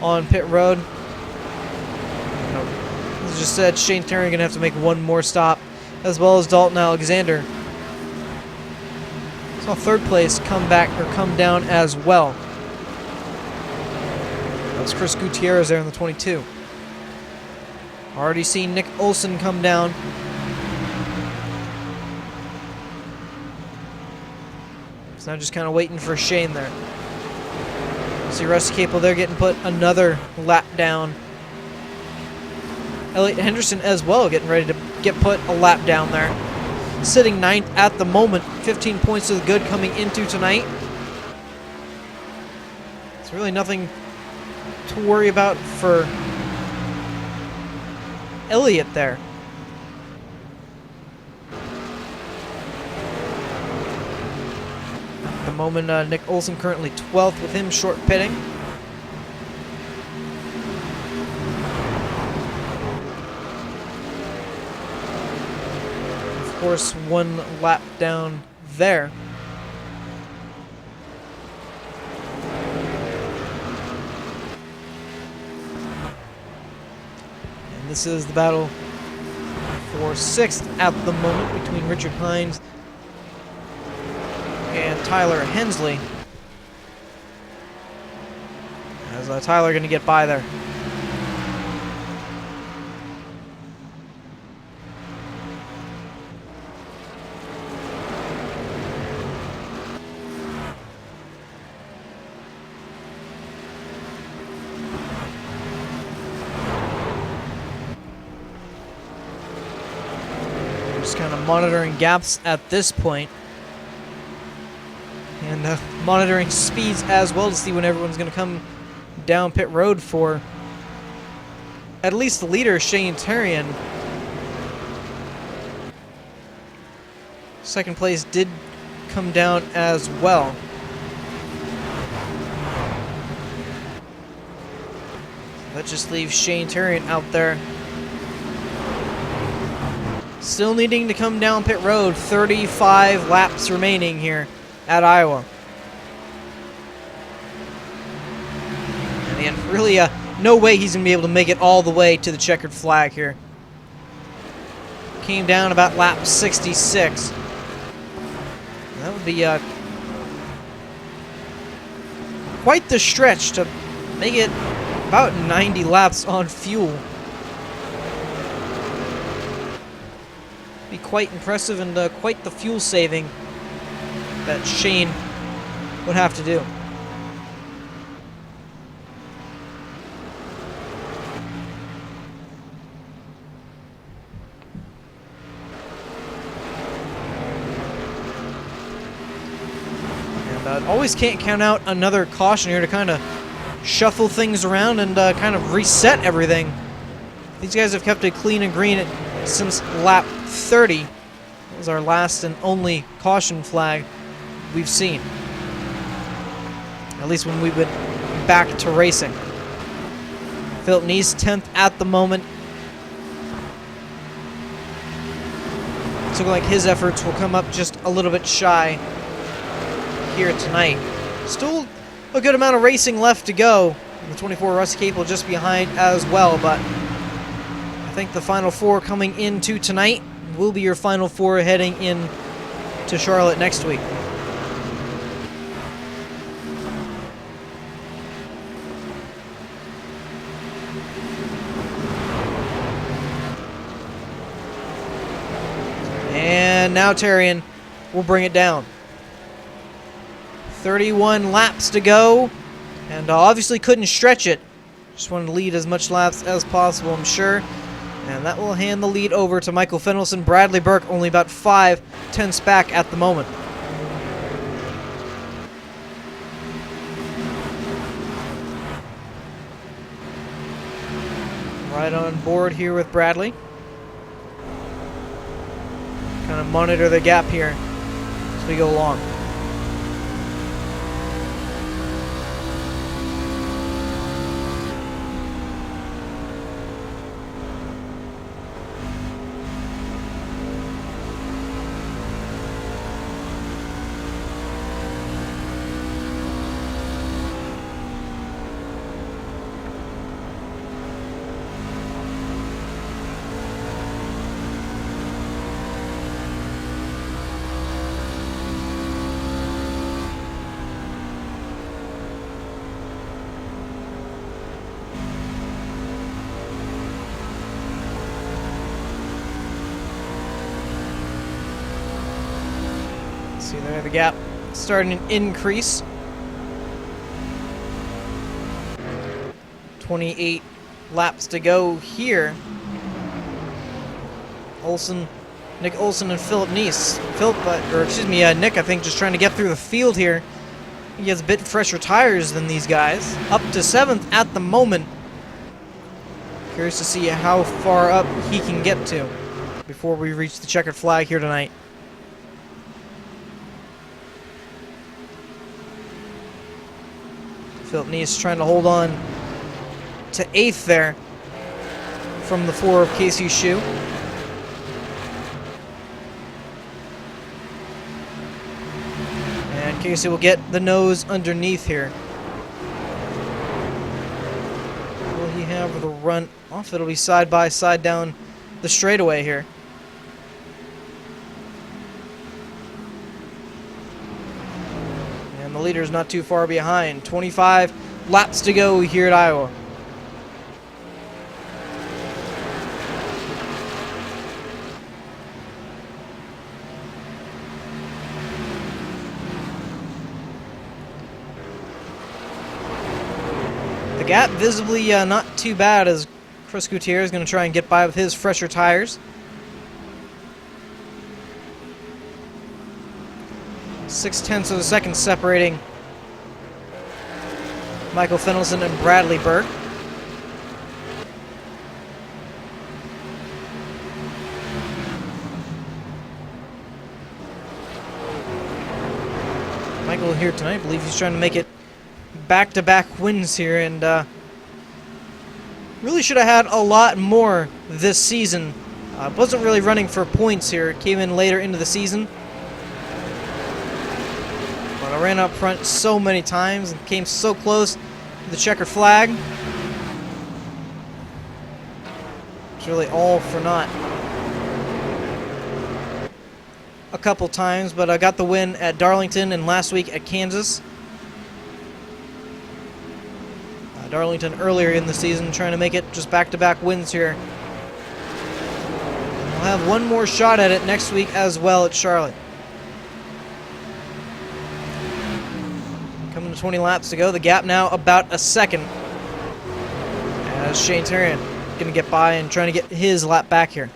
on pit road. As just said, Shane Terry going to have to make 1 more stop, as well as Dalton Alexander. Saw 3rd place come down as well. That was Chris Gutierrez there in the 22. Already seen Nick Olson come down. So now just kind of waiting for Shane there. See Rusty Capel there getting put another lap down. Elliot Henderson as well getting ready to get put a lap down there. Sitting 9th at the moment. 15 points to the good coming into tonight. It's really nothing to worry about for Elliott there. At the moment, Nick Olson currently 12th with him short pitting. Of course, 1 lap down there. And this is the battle for 6th at the moment between Richard Hines and Tyler Hensley. As Tyler going to get by there. Just kind of monitoring gaps at this point. And monitoring speeds as well to see when everyone's going to come down pit road for at least the leader, Shane Tarian. Second place did come down as well. That just leaves Shane Tarian out there. Still needing to come down pit road. 35 laps remaining here at Iowa. And really, no way he's going to be able to make it all the way to the checkered flag here. Came down about lap 66. That would be quite the stretch to make it about 90 laps on fuel. Be quite impressive and quite the fuel saving that Shane would have to do. And always can't count out another caution here to kind of shuffle things around and kind of reset everything. These guys have kept it clean and green since lap 30. That was our last and only caution flag we've seen. At least when we went back to racing. Philip Neese 10th at the moment. It's looking like his efforts will come up just a little bit shy here tonight. Still a good amount of racing left to go. The 24 Rusty Capel just behind as well, but I think the final 4 coming into tonight will be your final 4 heading in to Charlotte next week. And now Tarian will bring it down. 31 laps to go, and obviously couldn't stretch it. Just wanted to lead as much laps as possible, I'm sure. And that will hand the lead over to Michael Fennelson. Bradley Burke only about 5/10 back at the moment. Right on board here with Bradley. Kind of monitor the gap here as we go along. See there, the gap starting to increase. 28 laps to go here. Nick Olson and Philip Neese. Nick, I think, just trying to get through the field here. He has a bit fresher tires than these guys. Up to 7th at the moment. Curious to see how far up he can get to before we reach the checkered flag here tonight. Philip Neese trying to hold on to 8th there from the 4 of Casey Shue. And Casey will get the nose underneath here. Will he have However, the run off it'll be side by side down the straightaway here. And the leader's not too far behind. 25 laps to go here at Iowa. The gap visibly not too bad as Chris Gutierrez is going to try and get by with his fresher tires. 0.6 of a second separating Michael Fennelson and Bradley Burke. Michael here tonight, I believe he's trying to make it back-to-back wins here, and really should have had a lot more this season. Wasn't really running for points here. Came in later into the season. But I ran up front so many times and came so close to the checkered flag. It's really all for naught. A couple times, but I got the win at Darlington and last week at Kansas. Darlington earlier in the season, trying to make it just back-to-back wins here. We'll have one more shot at it next week as well at Charlotte. Coming to 20 laps to go. The gap now about a second. As Shane Turian going to get by and trying to get his lap back here.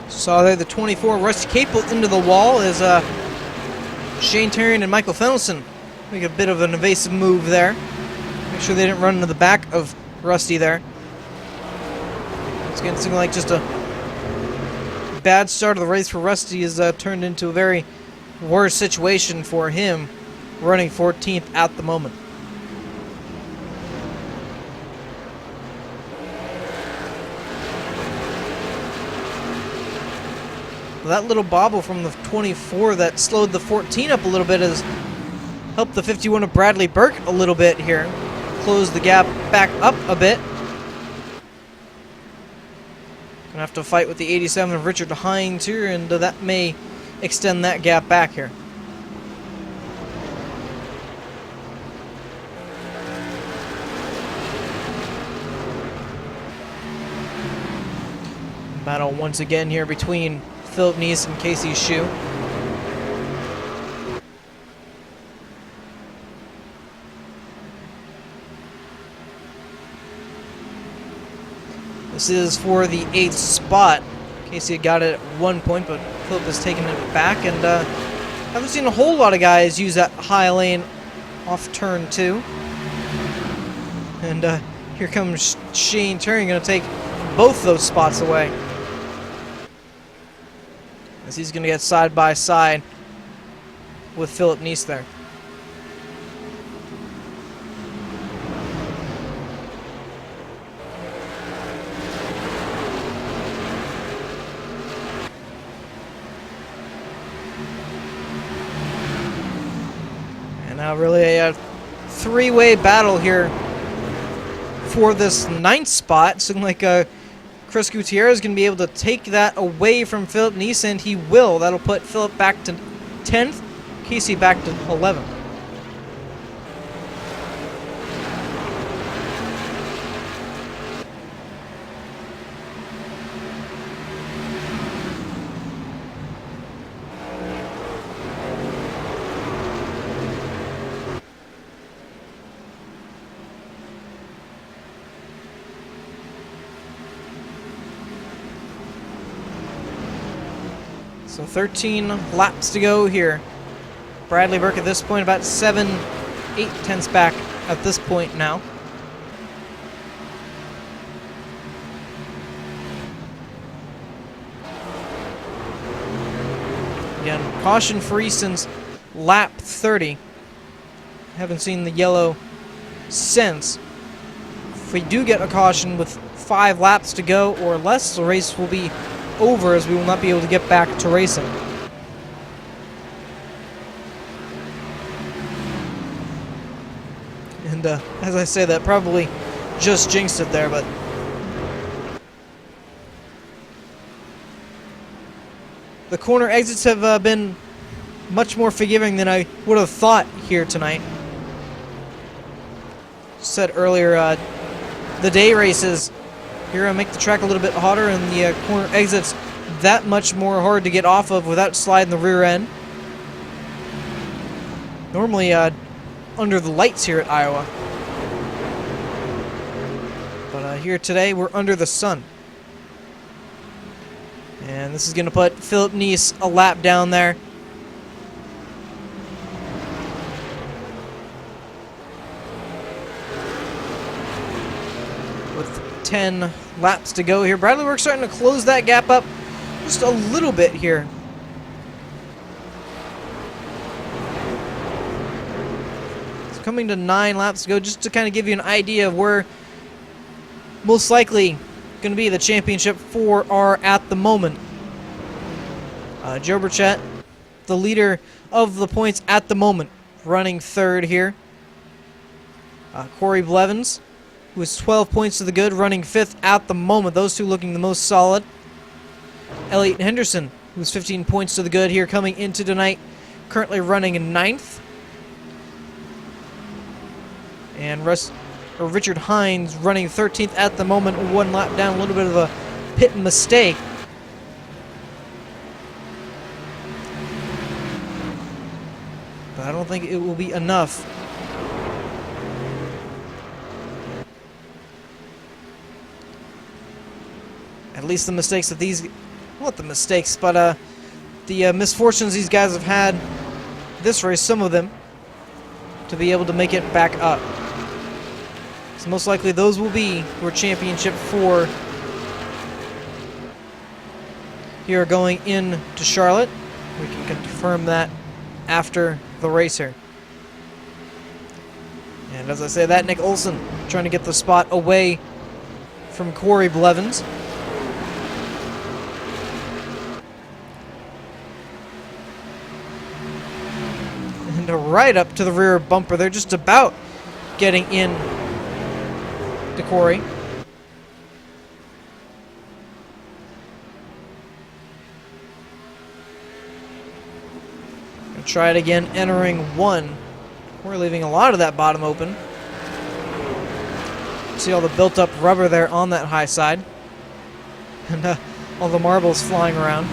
Saw there the 24 Rusty Capel into the wall as Shane Turian and Michael Fennelson make a bit of an evasive move there. Make sure they didn't run into the back of Rusty there. It's getting something like just a bad start of the race for Rusty has turned into a very worse situation for him, running 14th at the moment. That little bobble from the 24 that slowed the 14 up a little bit has helped the 51 of Bradley Burke a little bit here. Close the gap back up a bit. Gonna have to fight with the 87 of Richard Hines here, and that may extend that gap back here. Battle once again here between Philip Neese and Casey Shue. This is for the 8th spot. Casey had got it at one point, but Philip has taken it back, and haven't seen a whole lot of guys use that high lane off turn 2. And here comes Shane Turian, going to take both those spots away. As he's going to get side by side with Philip Neese there. And now really a three-way battle here for this 9th spot. Something like Chris Gutierrez is going to be able to take that away from Philip Neese, and he will. That'll put Philip back to 10th, Casey back to 11th. So 13 laps to go here. Bradley Burke at this point about 7/8 back at this point now. Again, caution free since lap 30. Haven't seen the yellow since. If we do get a caution with 5 laps to go or less, the race will be over as we will not be able to get back to racing. And as I say that, probably just jinxed it there, but the corner exits have been much more forgiving than I would have thought here tonight. Said earlier, the day races here make the track a little bit hotter, and the corner exits that much more hard to get off of without sliding the rear end. Normally under the lights here at Iowa, but here today we're under the sun. And this is going to put Philip Neese a lap down there. With 10 laps to go here. Bradley Burke starting to close that gap up just a little bit here. It's coming to 9 laps to go, just to kind of give you an idea of where most likely going to be the championship 4 are at the moment. Joe Burchett, the leader of the points at the moment, running 3rd here. Corey Blevins, who is 12 points to the good, running 5th at the moment. Those two looking the most solid. Elliot Henderson, who's 15 points to the good here coming into tonight, currently running in 9th. And Richard Hines running 13th at the moment, 1 lap down, a little bit of a pit mistake. But I don't think it will be enough. At least the mistakes that these, not the mistakes, but the misfortunes these guys have had this race, some of them, to be able to make it back up. So most likely those will be your championship 4 here going into Charlotte. We can confirm that after the race here. And as I say that, Nick Olson trying to get the spot away from Corey Blevins. And right up to the rear bumper. They're just about getting in to Corey. Gonna try it again, entering 1. We're leaving a lot of that bottom open. See all the built-up rubber there on that high side. And all the marbles flying around.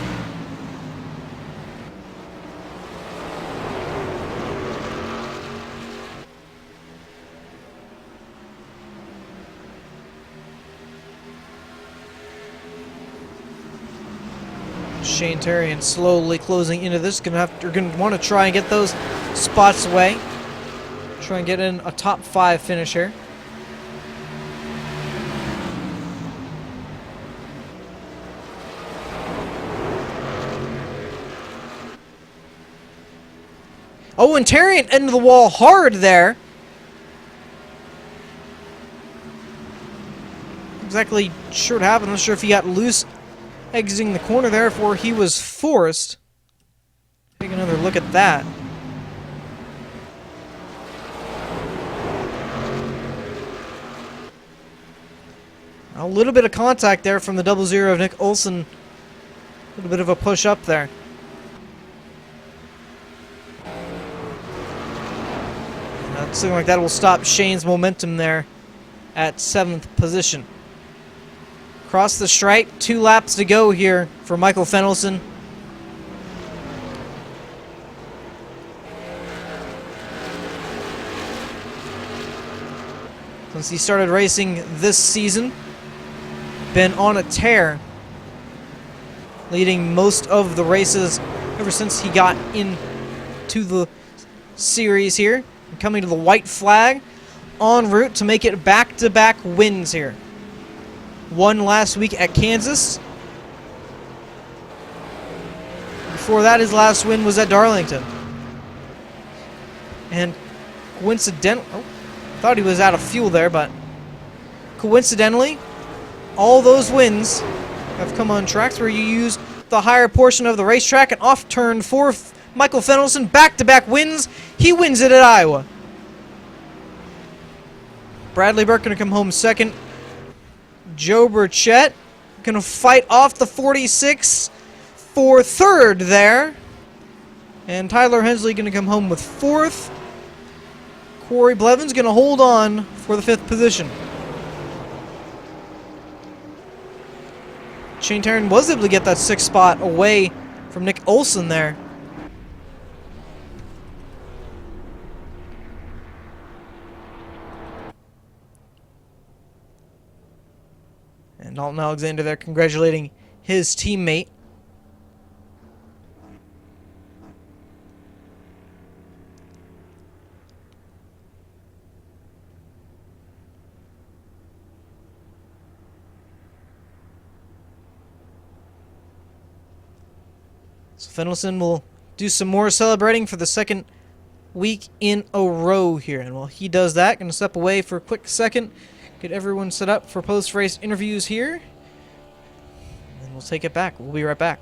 Shane Terrian slowly closing into this. Gonna want to try and get those spots away. Try and get in a top 5 finish here. Oh, and Terrian into the wall hard there. Exactly sure what happened. I'm not sure if he got loose exiting the corner, therefore he was forced. Take another look at that. A little bit of contact there from the 00 of Nick Olson. A little bit of a push up there. Something like that will stop Shane's momentum there at 7th position. Across the stripe, 2 laps to go here for Michael Fennelson. Since he started racing this season, been on a tear. leading most of the races ever since he got into the series here. Coming to the white flag, en route to make it back-to-back wins here. One last week at Kansas. Before that, his last win was at Darlington. And coincidentally, I thought he was out of fuel there, but coincidentally, all those wins have come on tracks where you use the higher portion of the racetrack. And off turn 4, Michael Fenelson, back-to-back wins. He wins it at Iowa. Bradley Burke going to come home second. Joe Burchett going to fight off the 46 for third there. And Tyler Hensley going to come home with fourth. Corey Blevins going to hold on for the 5th position. Shane Tarrant was able to get that 6th spot away from Nick Olson there. And Dalton Alexander there congratulating his teammate. So Fenelson will do some more celebrating for the 2nd week in a row here. And while he does that, going to step away for a quick second, get everyone set up for post-race interviews here. And then we'll take it back. We'll be right back.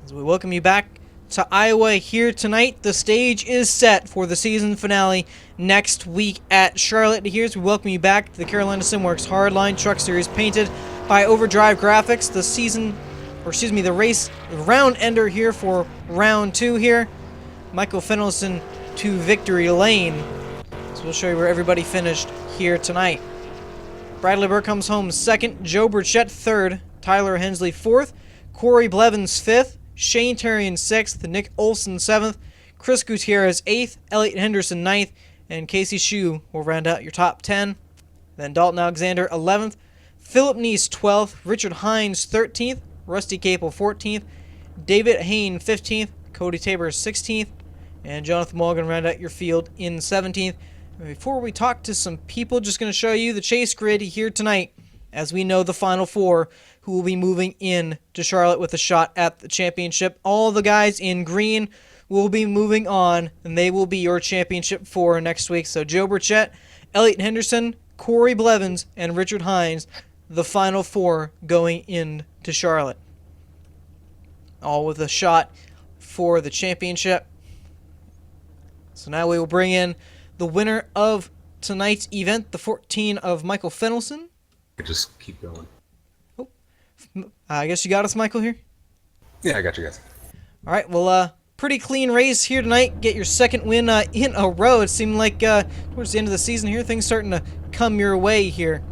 As we welcome you back to Iowa here tonight, the stage is set for the season finale next week at Charlotte. Here, we welcome you back to the Carolina Simworks Hardline Truck Series, painted by Overdrive Graphics. The race, the round ender here for round 2 here. Michael Fenelson to victory lane. So we'll show you where everybody finished here tonight. Bradley Burke comes home second, Joe Burchett third, Tyler Hensley fourth, Corey Blevins fifth, Shane Terrian sixth, Nick Olson seventh, Chris Gutierrez eighth, Elliot Henderson ninth, and Casey Shue will round out your top 10. Then Dalton Alexander 11th, Philip Neese 12th, Richard Hines 13th, Rusty Capel 14th, David Hain 15th, Cody Tabor 16th, and Jonathan Morgan round out your field in 17th. Before we talk to some people, just going to show you the chase grid here tonight, as we know the Final Four who will be moving in to Charlotte with a shot at the championship. All the guys in green will be moving on, and they will be your championship four next week. So Joe Burchett, Elliot Henderson, Corey Blevins, and Richard Hines, the Final Four going into Charlotte. All with a shot for the championship. So now we will bring in the winner of tonight's event, the 14 of Michael Fenelson. Just keep going. Oh, I guess you got us, Michael, here? Yeah, I got you guys. All right, well, pretty clean race here tonight. Get your second win in a row. It seemed like towards the end of the season here, things starting to come your way here.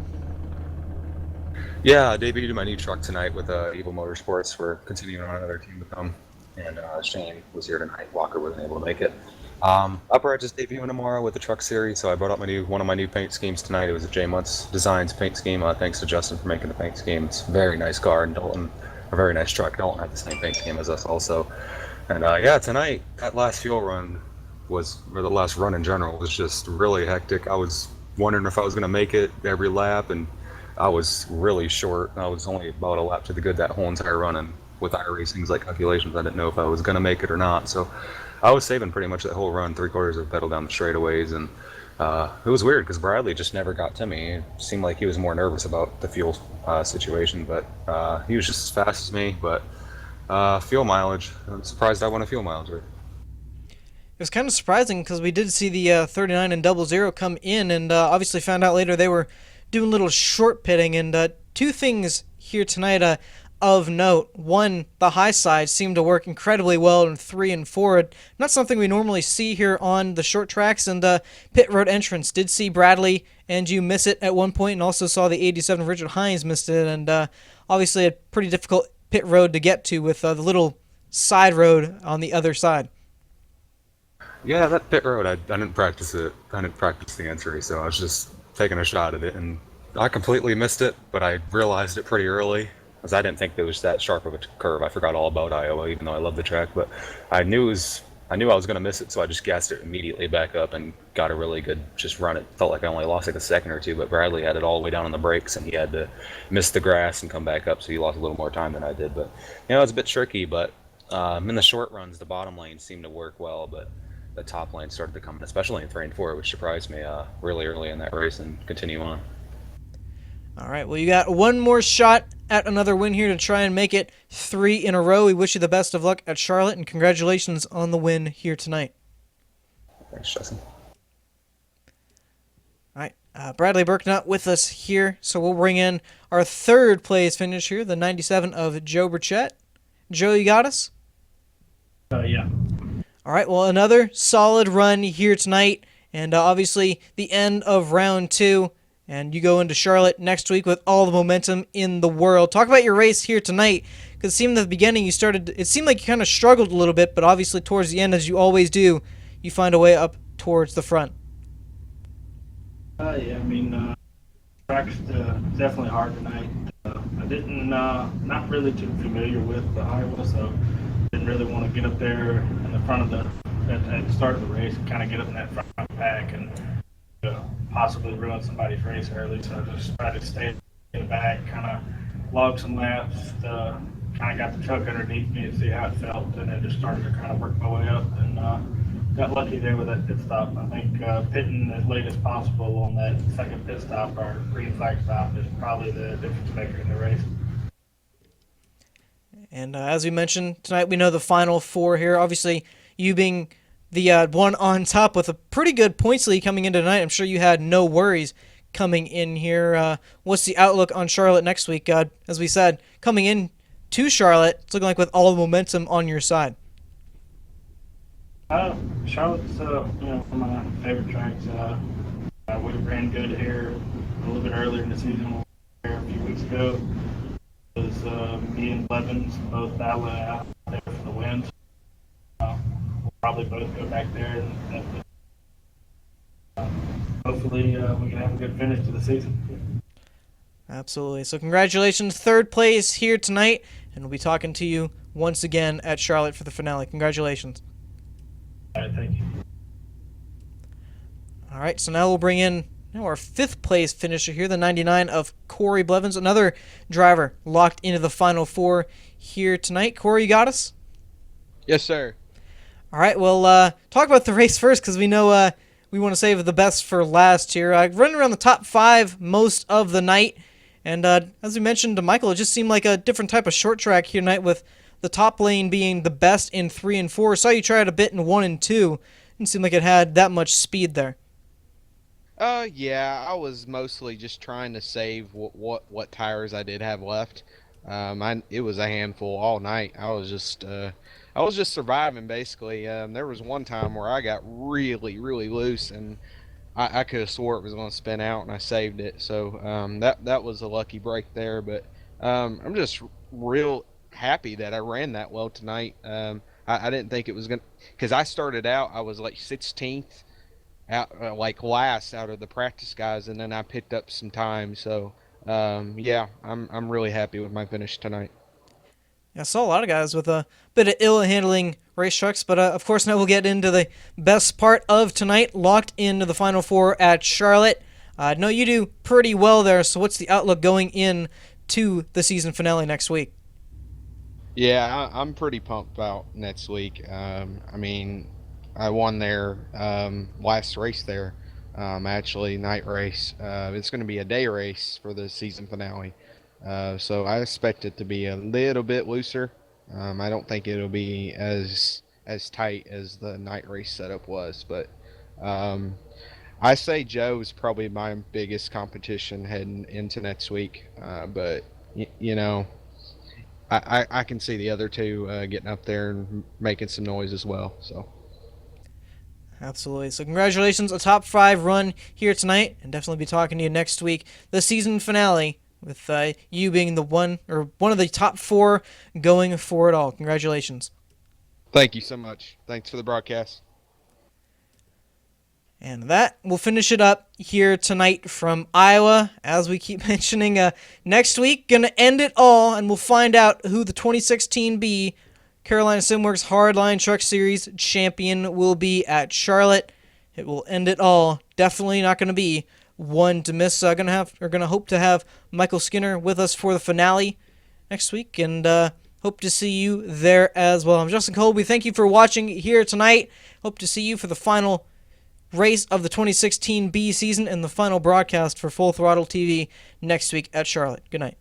Yeah, I debuted my new truck tonight with Evil Motorsports. We're continuing on another team to come. And Shane was here tonight. Walker wasn't able to make it. Upright just debuting tomorrow with the truck series, so I brought up one of my new paint schemes tonight. It was a J Muntz Designs paint scheme. Thanks to Justin for making the paint scheme. It's a very nice car, and Dalton, a very nice truck. Dalton had the same paint scheme as us also. And yeah, tonight, that last fuel run or the last run in general was just really hectic. I was wondering if I was going to make it every lap, and I was really short. I was only about a lap to the good that whole entire run, and with iRacing's calculations, I didn't know if I was going to make it or not. So I was saving pretty much that whole run, 3/4 of the pedal down the straightaways, and it was weird because Bradley just never got to me. It seemed like he was more nervous about the fuel situation, but he was just as fast as me. But fuel mileage, I'm surprised I won a fuel mileage rate. It was kind of surprising because we did see the 39 and 00 come in, and obviously found out later they were doing a little short pitting. And two things here tonight of note. One, the high side seemed to work incredibly well in 3 and 4. Not something we normally see here on the short tracks. And pit road entrance, did see Bradley and you miss it at one point, and also saw the 87 Richard Hines missed it. And obviously a pretty difficult pit road to get to with the little side road on the other side. Yeah, that pit road, I didn't practice it. I didn't practice the entry, so I was just taking a shot at it, and I completely missed it, but I realized it pretty early, because I didn't think it was that sharp of a curve. I forgot all about Iowa, even though I love the track, but I knew I was going to miss it, so I just gassed it immediately back up and got a really good just run. It felt like I only lost a second or two, but Bradley had it all the way down on the brakes, and he had to miss the grass and come back up, so he lost a little more time than I did. But it's a bit tricky, but in the short runs, the bottom lane seemed to work well, but the top lane started to come in, especially in 3 and 4, which surprised me really early in that race, and continue on. All right, well, you got one more shot at another win here to try and make it 3 in a row. We wish you the best of luck at Charlotte, and congratulations on the win here tonight. Thanks, Justin. All right, Bradley Burke not with us here, so we'll bring in our third place finish here, the 97 of Joe Burchett. Joe, you got us? Yeah. All right, well, another solid run here tonight, and obviously the end of round 2. And you go into Charlotte next week with all the momentum in the world. Talk about your race here tonight, because it seemed at the beginning it seemed like you kind of struggled a little bit, but obviously towards the end, as you always do, you find a way up towards the front. Yeah, track's definitely hard tonight. I didn't, not really too familiar with the Iowa, so didn't really want to get up there in the front of at the start of the race and kind of get up in that front pack and possibly ruin somebody's race early, so I just tried to stay in the back, kind of log some laps, kind of got the truck underneath me to see how it felt, and then just started to kind of work my way up, and got lucky there with that pit stop. I think pitting as late as possible on that second pit stop, or green flag stop, is probably the difference maker in the race. And as we mentioned, tonight we know the final four here. Obviously, you being the one on top with a pretty good points lead coming into tonight. I'm sure you had no worries coming in here. What's the outlook on Charlotte next week? As we said, coming in to Charlotte, it's looking like with all the momentum on your side. Charlotte's, one of my favorite tracks. We ran good here a little bit earlier in the season. We were here a few weeks ago. It was me and Blevins both battling out there for the win. We'll probably both go back there and hopefully we can have a good finish to the season. Absolutely. So congratulations, third place here tonight, and we'll be talking to you once again at Charlotte for the finale. Congratulations. All right, thank you. All right, so now we'll bring in our fifth place finisher here, the 99 of Corey Blevins, another driver locked into the final four here tonight. Corey, you got us? Yes, sir. All right, well, talk about the race first because we know we want to save the best for last here. Running around the top five most of the night, and as we mentioned to Michael, it just seemed like a different type of short track here tonight with the top lane being the best in 3 and 4. Saw you try it a bit in 1 and 2. Didn't seem like it had that much speed there. Yeah, I was mostly just trying to save what tires I did have left. It was a handful all night. I was just surviving basically. There was one time where I got really loose, and I could have swore it was going to spin out, and I saved it. So that was a lucky break there. But I'm just real happy that I ran that well tonight. I didn't think it was going to, because I started out, I was like 16th. Out like last out of the practice guys, and then I picked up some time. So yeah, I'm really happy with my finish tonight. Yeah, I saw a lot of guys with a bit of ill handling race trucks, but of course now we'll get into the best part of tonight, locked into the final four at Charlotte. I know you do pretty well there, so what's the outlook going in to the season finale next week? Yeah, I'm pretty pumped about next week. I won their last race there, actually night race. It's going to be a day race for the season finale, so I expect it to be a little bit looser. I don't think it'll be as tight as the night race setup was, but I say Joe is probably my biggest competition heading into next week. But I can see the other two getting up there and making some noise as well. So. Absolutely. So congratulations, a top 5 run here tonight, and definitely be talking to you next week. The season finale with you being the one of the top 4 going for it all. Congratulations. Thank you so much. Thanks for the broadcast. And that will finish it up here tonight from Iowa. As we keep mentioning, next week, going to end it all, and we'll find out who the 2016 Carolina Simworks Hardline Truck Series champion will be at Charlotte. It will end it all. Definitely not going to be one to miss. Gonna hope to have Michael Skinner with us for the finale next week, and hope to see you there as well. I'm Justin Colby. Thank you for watching here tonight. Hope to see you for the final race of the 2016 B season and the final broadcast for Full Throttle TV next week at Charlotte. Good night.